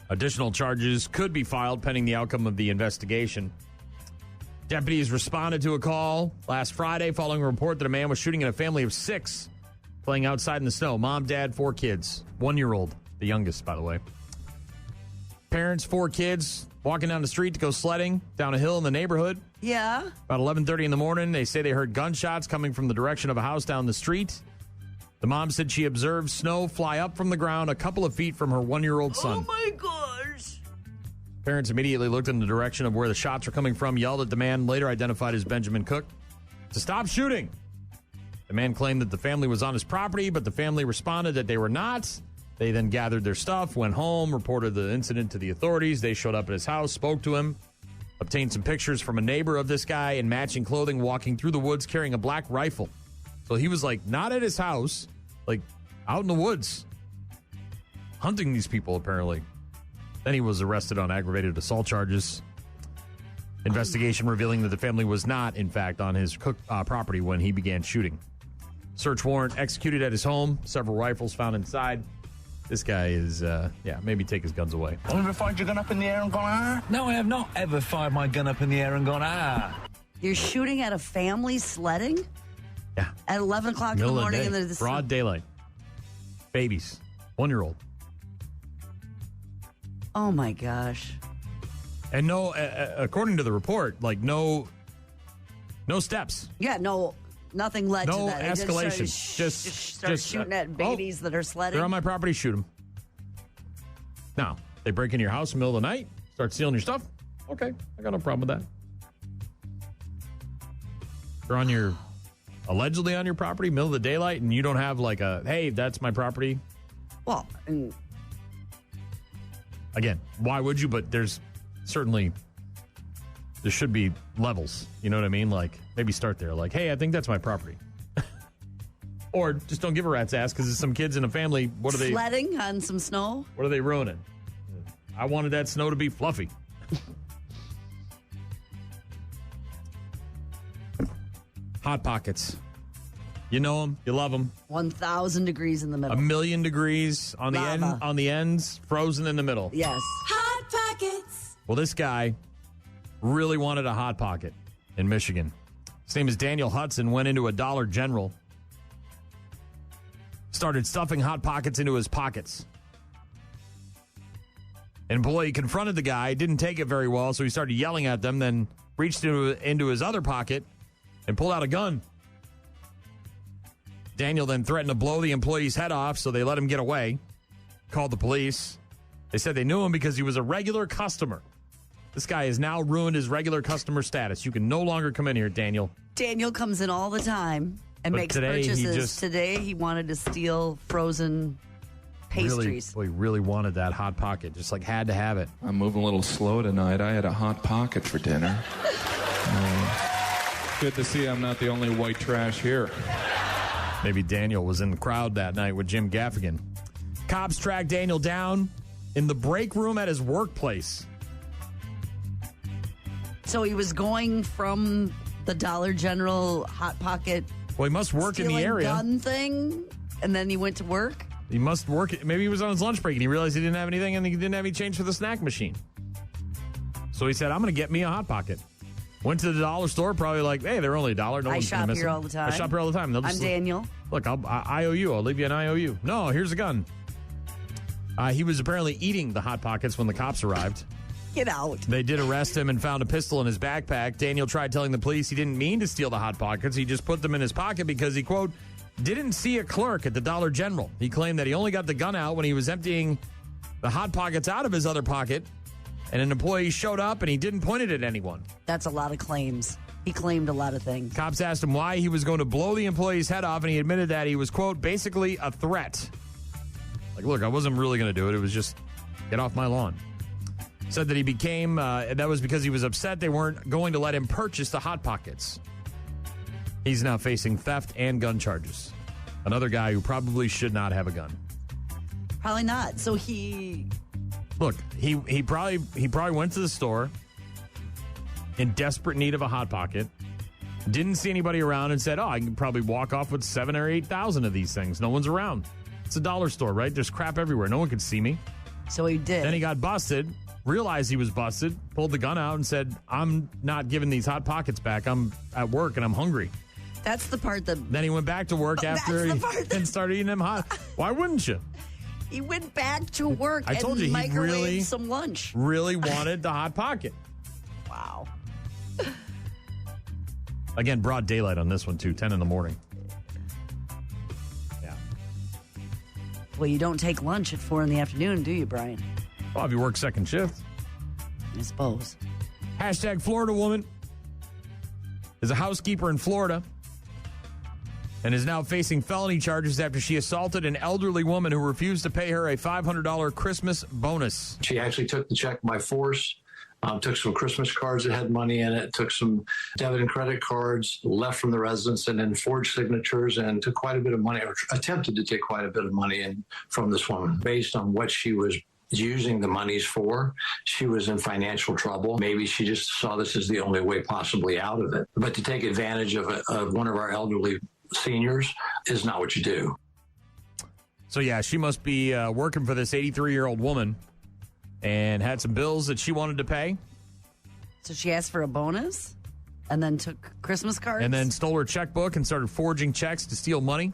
Additional charges could be filed pending the outcome of the investigation. Deputies responded to a call last Friday following a report that a man was shooting at a family of 6 playing outside in the snow. Mom, dad, 4 kids. 1-year-old, the youngest, by the way. Parents, 4 kids, walking down the street to go sledding down a hill in the neighborhood. Yeah. About 11:30 in the morning, they say they heard gunshots coming from the direction of a house down the street. The mom said she observed snow fly up from the ground a couple of feet from her 1-year-old son. Oh, my gosh. Parents immediately looked in the direction of where the shots were coming from, yelled at the man, later identified as Benjamin Cook, to stop shooting. The man claimed that the family was on his property, but the family responded that they were not. They then gathered their stuff, went home, reported the incident to the authorities. They showed up at his house, spoke to him, obtained some pictures from a neighbor of this guy in matching clothing, walking through the woods carrying a black rifle. So he was like not at his house, like out in the woods, hunting these people apparently. Then he was arrested on aggravated assault charges. Investigation revealing that the family was not, in fact, on his property when he began shooting. Search warrant executed at his home. Several rifles found inside. This guy is, maybe take his guns away. Have you ever fired your gun up in the air and gone, ah? No, I have not ever fired my gun up in the air and gone, ah. You're shooting at a family sledding? Yeah. At 11 o'clock in the morning? In the broad daylight. Babies. 1-year-old. Oh, my gosh. And no, according to the report, like no steps. Yeah, nothing led to that. No escalation. Just start shooting at babies that are sledding. They're on my property, shoot them. Now, they break into your house in the middle of the night, start stealing your stuff. Okay, I got no problem with that. They're allegedly on your property, middle of the daylight, and you don't have like hey, that's my property. Well, again, why would you? But there should be levels. You know what I mean? Like, maybe start there. Like, hey, I think that's my property. Or just don't give a rat's ass because it's some kids in a family. What are they? Sledding on some snow? What are they ruining? I wanted that snow to be fluffy. Hot Pockets. You know them. You love them. 1,000 degrees in the middle. 1,000,000 degrees on the ends, frozen in the middle. Yes. Hot Pockets. Well, this guy really wanted a Hot Pocket in Michigan. His name is Daniel Hudson, went into a Dollar General, started stuffing Hot Pockets into his pockets. An employee confronted the guy, didn't take it very well, so he started yelling at them, then reached into his other pocket and pulled out a gun. Daniel then threatened to blow the employee's head off, so they let him get away. Called the police. They said they knew him because he was a regular customer. This guy has now ruined his regular customer status. You can no longer come in here, Daniel. Daniel comes in all the time and makes purchases. Today he wanted to steal frozen pastries. He really wanted that Hot Pocket. Just like had to have it. I'm moving a little slow tonight. I had a Hot Pocket for dinner. Good to see I'm not the only white trash here. Maybe Daniel was in the crowd that night with Jim Gaffigan. Cops tracked Daniel down in the break room at his workplace. So he was going from the Dollar General Hot Pocket. Well, he must work in the area. Gun thing, and then he went to work. He must work. Maybe he was on his lunch break and he realized he didn't have anything, and he didn't have any change for the snack machine. So he said, "I'm going to get me a Hot Pocket." Went to the dollar store, probably like, hey, they're only $1. No I one's shop miss here them. all the time. I shop here all the time. I'm Daniel. Look, I owe you. I'll leave you an IOU. No, here's a gun. He was apparently eating the Hot Pockets when the cops arrived. Get out. They did arrest him and found a pistol in his backpack. Daniel tried telling the police he didn't mean to steal the Hot Pockets. He just put them in his pocket because he, quote, didn't see a clerk at the Dollar General. He claimed that he only got the gun out when he was emptying the Hot Pockets out of his other pocket, and an employee showed up and he didn't point it at anyone. That's a lot of claims. He claimed a lot of things. Cops asked him why he was going to blow the employee's head off, and he admitted that he was, quote, basically a threat. Like, look, I wasn't really going to do it. It was just get off my lawn. Said that he became, that was because he was upset they weren't going to let him purchase the Hot Pockets. He's now facing theft and gun charges. Another guy who probably should not have a gun. Probably not. So he... Look, he probably went to the store in desperate need of a Hot Pocket. Didn't see anybody around and said, I can probably walk off with 7,000 or 8,000 of these things. No one's around. It's a dollar store, right? There's crap everywhere. No one could see me. So he did. Then he got busted, realized he was busted, pulled the gun out and said, I'm not giving these Hot Pockets back. I'm at work and I'm hungry. That's the part that... Then he went back to work after and started eating them hot. Why wouldn't you? He went back to work I told you, he microwaved really, some lunch. Really wanted the Hot Pocket. Wow. Again, broad daylight on this one, too, 10 in the morning. Yeah. Well, you don't take lunch at 4 in the afternoon, do you, Brian? Well, if you work second shift. I suppose. Hashtag Florida woman is a housekeeper in Florida and is now facing felony charges after she assaulted an elderly woman who refused to pay her a $500 Christmas bonus. She actually took the check by force, took some Christmas cards that had money in it, took some debit and credit cards, left from the residence, and then forged signatures and took quite a bit of money, or attempted to take quite a bit of money in from this woman. Based on what she was using the monies for, she was in financial trouble. Maybe she just saw this as the only way possibly out of it. But to take advantage of one of our elderly seniors is not what you do. So, yeah, she must be working for this 83-year-old woman and had some bills that she wanted to pay. So she asked for a bonus and then took Christmas cards? And then stole her checkbook and started forging checks to steal money.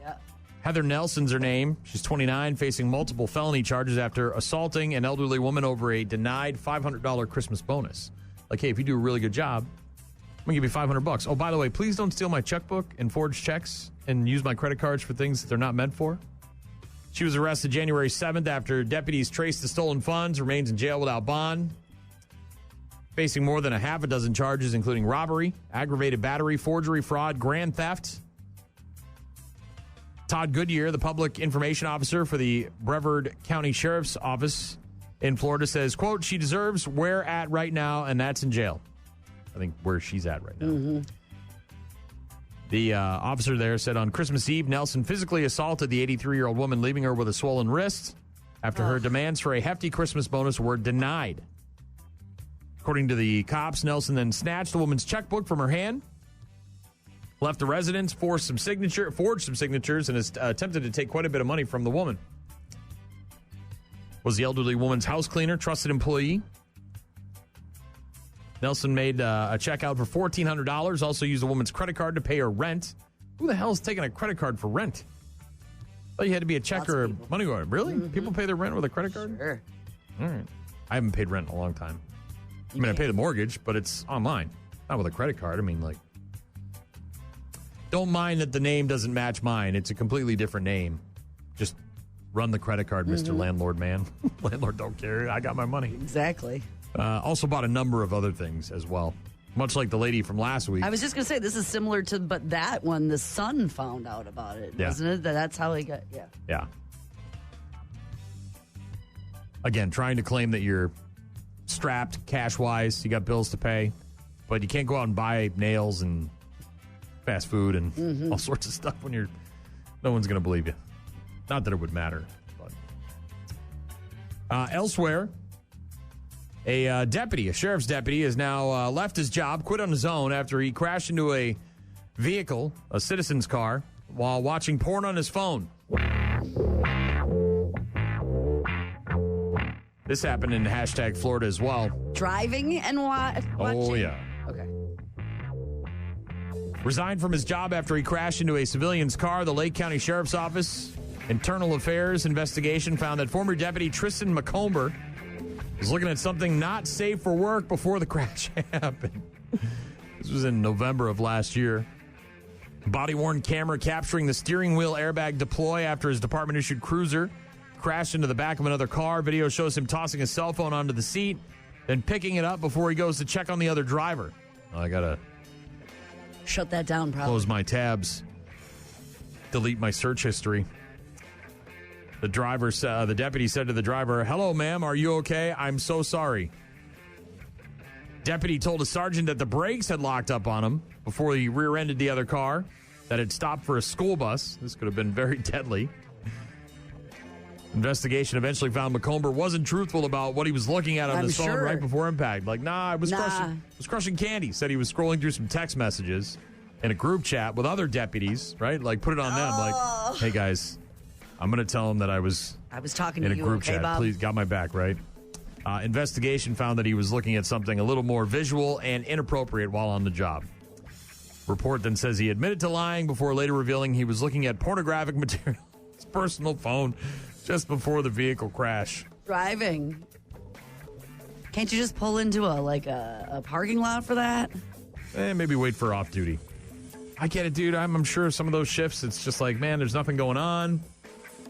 Yeah. Heather Nelson's her name. She's 29, facing multiple felony charges after assaulting an elderly woman over a denied $500 Christmas bonus. Like, hey, if you do a really good job, I'm going to give you $500. Oh, by the way, please don't steal my checkbook and forge checks and use my credit cards for things that they're not meant for. She was arrested January 7th after deputies traced the stolen funds, remains in jail without bond. Facing more than a half a dozen charges, including robbery, aggravated battery, forgery, fraud, grand theft. Todd Goodyear, the public information officer for the Brevard County Sheriff's Office in Florida, says, quote, she deserves where at right now, and that's in jail. I think where she's at right now. Mm-hmm. The officer there said on Christmas Eve, Nelson physically assaulted the 83-year-old woman, leaving her with a swollen wrist after her demands for a hefty Christmas bonus were denied. According to the cops, Nelson then snatched the woman's checkbook from her hand, left the residence, forged some signatures, and has attempted to take quite a bit of money from the woman. Was the elderly woman's house cleaner, trusted employee. Nelson made a check out for $1,400, also used the woman's credit card to pay her rent. Who the hell is taking a credit card for rent? Oh, you had to be a check or a money order. Really? Mm-hmm. People pay their rent with a credit card? Sure. All right. I haven't paid rent in a long time. I pay the mortgage, but it's online. Not with a credit card. I mean, like, don't mind that the name doesn't match mine. It's a completely different name. Just run the credit card, Mr. Landlord man. Landlord don't care. I got my money. Exactly. Also bought a number of other things as well, much like the lady from last week. I was just going to say, this is similar to, but that one, the son found out about it, wasn't it? That's how he got, Yeah. Again, trying to claim that you're strapped cash-wise, you got bills to pay, but you can't go out and buy nails and fast food and all sorts of stuff when no one's going to believe you. Not that it would matter, but. Elsewhere, a sheriff's deputy, has now left his job, quit on his own after he crashed into a vehicle, a citizen's car, while watching porn on his phone. This happened in hashtag Florida as well. Driving and watching? Oh, yeah. Okay. Resigned from his job after he crashed into a civilian's car. The Lake County Sheriff's Office Internal Affairs investigation found that former deputy Tristan McComber was looking at something not safe for work before the crash happened. This was in November of last year. Body-worn camera capturing the steering wheel airbag deploy after his department-issued cruiser crashed into the back of another car. Video shows him tossing his cell phone onto the seat, then picking it up before he goes to check on the other driver. I got to shut that down, probably. Close my tabs. Delete my search history. The deputy said to the driver, "Hello, ma'am. Are you okay? I'm so sorry." Deputy told a sergeant that the brakes had locked up on him before he rear-ended the other car that had stopped for a school bus. This could have been very deadly. Investigation eventually found McComber wasn't truthful about what he was looking at on his phone right before impact. Like, I was crushing candy. Said he was scrolling through some text messages in a group chat with other deputies, right? Like, put it on them. Like, hey, guys, I'm going to tell them that I was talking in to a you, group okay, chat. Bob? Please, got my back, right? Investigation found that he was looking at something a little more visual and inappropriate while on the job. Report then says he admitted to lying before later revealing he was looking at pornographic material on his personal phone just before the vehicle crash. Driving. Can't you just pull into a parking lot for that? Maybe wait for off duty. I get it, dude. I'm sure some of those shifts, it's just like, man, there's nothing going on.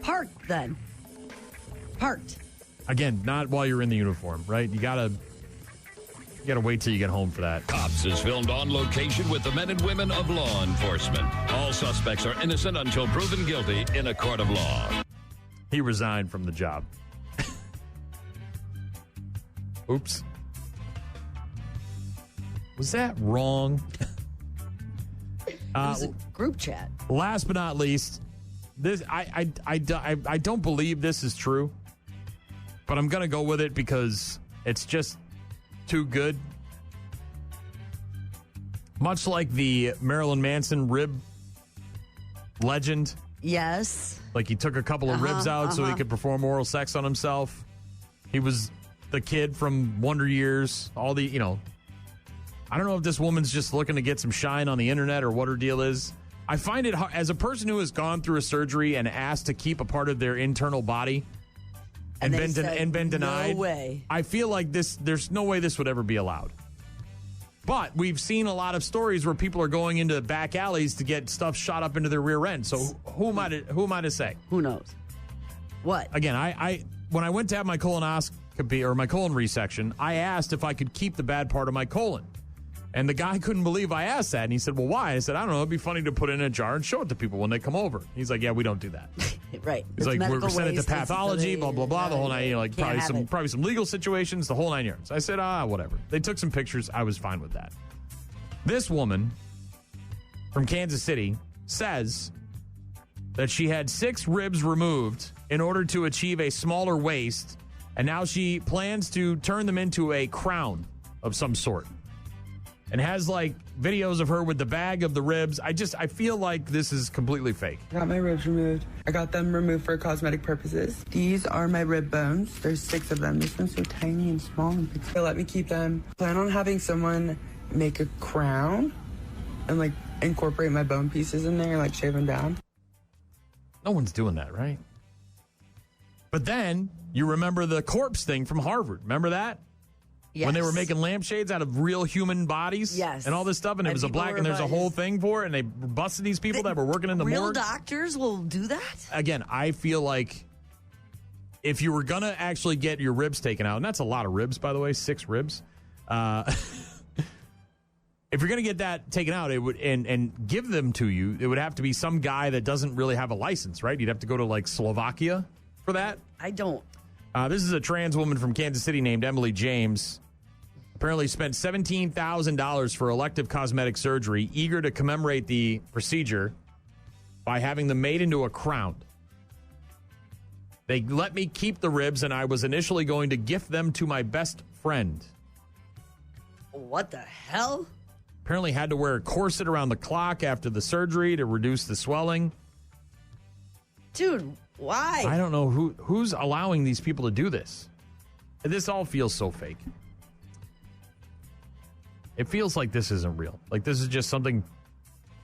Parked then. Parked. Again, not while you're in the uniform, right? You gotta wait till you get home for that. Cops is filmed on location with the men and women of law enforcement. All suspects are innocent until proven guilty in a court of law. He resigned from the job. Oops. Was that wrong? It was a group chat. Last but not least, this I don't believe this is true, but I'm going to go with it because it's just too good. Much like the Marilyn Manson rib legend. Yes. Like he took a couple of ribs out so he could perform oral sex on himself. He was the kid from Wonder Years. All the, I don't know if this woman's just looking to get some shine on the internet or what her deal is. I find it hard, as a person who has gone through a surgery and asked to keep a part of their internal body and been denied. No way. I feel like there's no way this would ever be allowed. But we've seen a lot of stories where people are going into back alleys to get stuff shot up into their rear end. So who am I to say? Who knows? What? Again, I when I went to have my colonoscopy or my colon resection, I asked if I could keep the bad part of my colon. And the guy couldn't believe I asked that. And he said, well, why? I said, I don't know. It'd be funny to put it in a jar and show it to people when they come over. He's like, yeah, we don't do that. Right. He's like, we're sending it to pathology, blah, blah, blah, the whole night. Probably some legal situations, the whole 9 yards. I said, whatever. They took some pictures. I was fine with that. This woman from Kansas City says that she had 6 ribs removed in order to achieve a smaller waist. And now she plans to turn them into a crown of some sort. And has videos of her with the bag of the ribs. I feel like this is completely fake. I got my ribs removed. I got them removed for cosmetic purposes. These are my rib bones. There's 6 of them. This one's so tiny and small. They let me keep them. Plan on having someone make a crown and incorporate my bone pieces in there, shave them down. No one's doing that, right? But then you remember the corpse thing from Harvard. Remember that? Yes. When they were making lampshades out of real human bodies, yes, and all this stuff, and it was a black, and there's a whole thing for it, and they busted these people that were working in the morgue. Real doctors will do that? Again, I feel like if you were going to actually get your ribs taken out, and that's a lot of ribs, by the way, 6 ribs. If you're going to get that taken out, it would and give them to you, it would have to be some guy that doesn't really have a license, right? You'd have to go to Slovakia for that. I don't. This is a trans woman from Kansas City named Emily James. Apparently spent $17,000 for elective cosmetic surgery, eager to commemorate the procedure by having them made into a crown. They let me keep the ribs, and I was initially going to gift them to my best friend. What the hell? Apparently had to wear a corset around the clock after the surgery to reduce the swelling. Dude, why? I don't know who's allowing these people to do this. This all feels so fake. It feels like this isn't real. Like this is just something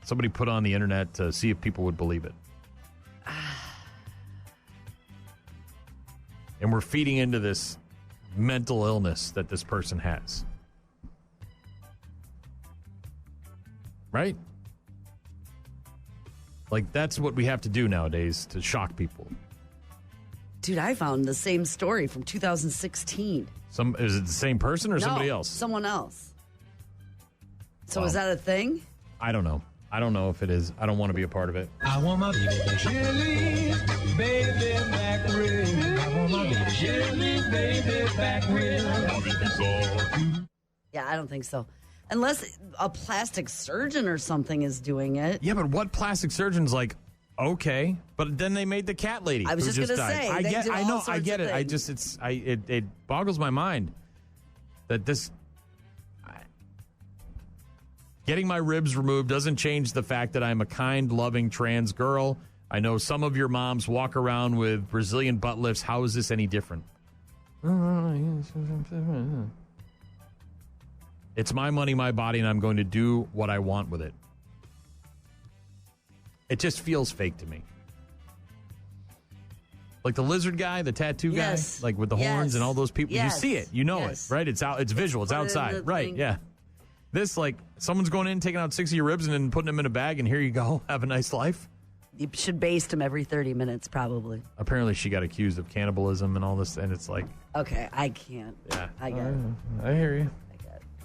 somebody put on the internet to see if people would believe it. And we're feeding into this mental illness that this person has. Right? Like, that's what we have to do nowadays to shock people. Dude, I found the same story from 2016. Is it the same person or somebody else? Someone else. So Wow. Is that a thing? I don't know. I don't know if it is. I don't want to be a part of it. I want my chili baby back rib. I want my chili baby back rib. Yeah, I don't think so. Unless a plastic surgeon or something is doing it. Yeah, but what plastic surgeon's like, okay, but then they made the cat lady. I was who just going to died. say. I get it. Things. It boggles my mind that this getting my ribs removed doesn't change the fact that I'm a kind, loving trans girl. I know some of your moms walk around with Brazilian butt lifts. How is this any different? It's my money, my body, and I'm going to do what I want with it. It just feels fake to me. Like the lizard guy, the tattoo guy, like with the horns and all those people. You see it. You know it, right? It's out. It's visual. It's outside. Right, yeah. This, like, someone's going in, taking out 6 of your ribs and then putting them in a bag, and here you go. Have a nice life. You should baste them every 30 minutes, probably. Apparently she got accused of cannibalism and all this, and it's like... Okay, I can't. Yeah. I got it. I hear you.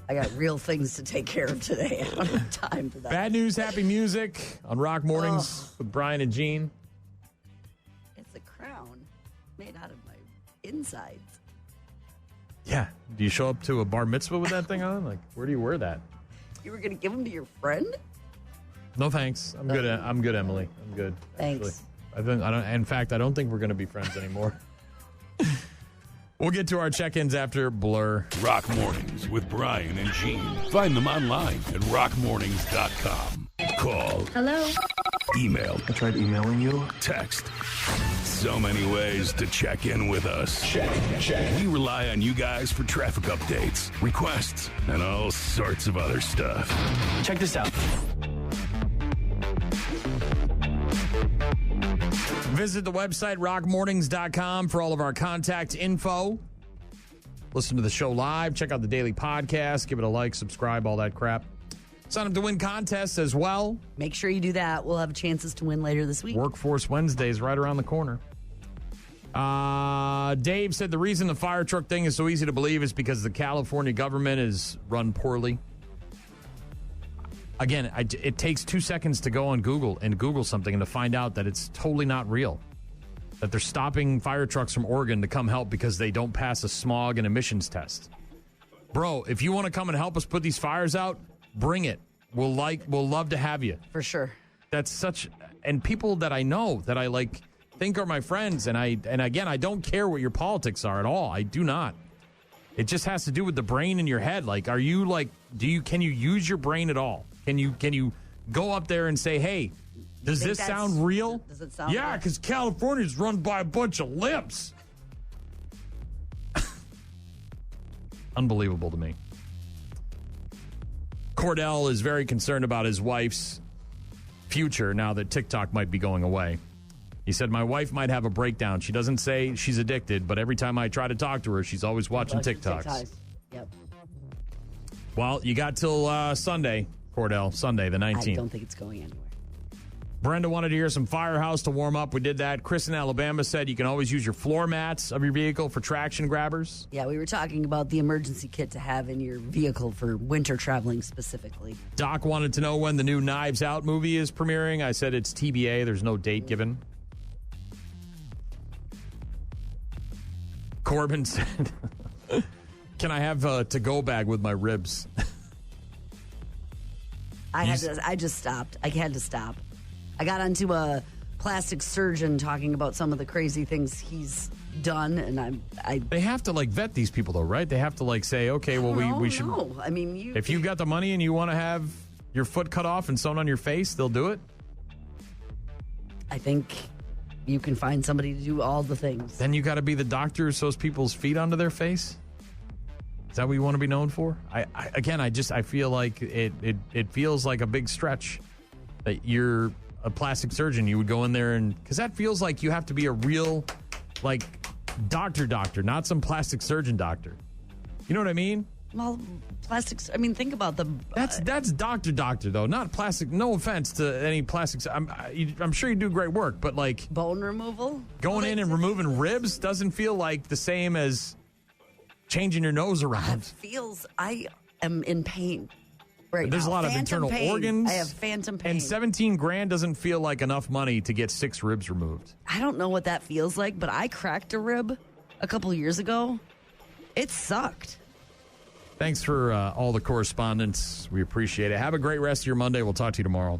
I got real things to take care of today. I don't have time for that. Bad news, happy music on Rock Mornings with Brian and Gene. It's a crown made out of my insides. Yeah. Do you show up to a bar mitzvah with that thing on? Like, where do you wear that? You were going to give them to your friend? No, thanks. I'm good. I'm good, Emily. I'm good. Thanks. Actually. In fact, I don't think we're going to be friends anymore. We'll get to our check-ins after Blur. Rock Mornings with Brian and Gene. Find them online at rockmornings.com. Call. Hello? Email. I tried emailing you. Text. So many ways to check in with us. Check. We rely on you guys for traffic updates, requests, and all sorts of other stuff. Check this out. Visit the website, rockmornings.com, for all of our contact info. Listen to the show live. Check out the daily podcast. Give it a like, subscribe, all that crap. Sign up to win contests as well. Make sure you do that. We'll have chances to win later this week. Workforce Wednesday is right around the corner. Dave said the reason the fire truck thing is so easy to believe is because the California government is run poorly. Again, it takes 2 seconds to go on Google and Google something and to find out that it's totally not real. That they're stopping fire trucks from Oregon to come help because they don't pass a smog and emissions test. Bro, if you want to come and help us put these fires out, bring it. We'll love to have you. For sure. That's such, and people that I know that I like think are my friends, and again, I don't care what your politics are at all. I do not. It just has to do with the brain in your head. Like, are you like, can you use your brain at all? Can you go up there and say, hey, does this sound real? Does it sound Yeah, because California's run by a bunch of limps. Unbelievable to me. Cordell is very concerned about his wife's future now that TikTok might be going away. He said, my wife might have a breakdown. She doesn't say she's addicted, but every time I try to talk to her, she's always watching TikToks. Yep. Well, you got till Sunday, Cordell, Sunday the 19th. I don't think it's going anywhere. Brenda wanted to hear some Firehouse to warm up. We did that. Chris in Alabama said you can always use your floor mats of your vehicle for traction grabbers. Yeah, we were talking about the emergency kit to have in your vehicle for winter traveling specifically. Doc wanted to know when the new Knives Out movie is premiering. I said it's TBA. There's no date given. Corbin said, can I have a to-go bag with my ribs? I just stopped. I had to stop. I got onto a plastic surgeon talking about some of the crazy things he's done, and They have to, like, vet these people, though, right? They have to, like, say, okay, well, we should... No, I mean, if you've got the money and you want to have your foot cut off and sewn on your face, they'll do it? I think you can find somebody to do all the things. Then you got to be the doctor who sews people's feet onto their face? Is that what you want to be known for? I feel like it feels like a big stretch that you're a plastic surgeon. You would go in there because that feels like you have to be a real, like, doctor, not some plastic surgeon doctor. You know what I mean? Well, plastics, I mean, think about the... That's doctor, though, not plastic. No offense to any plastics. I'm sure you do great work, but, like... Bone removal? Going in and removing ribs doesn't feel like the same as changing your nose around. I am in pain right There's now. A lot of internal organs. I have phantom pain. And $17,000 doesn't feel like enough money to get 6 ribs removed. I don't know what that feels like, but I cracked a rib a couple years ago. It sucked. Thanks for all the correspondence. We appreciate it. Have a great rest of your Monday. We'll talk to you tomorrow.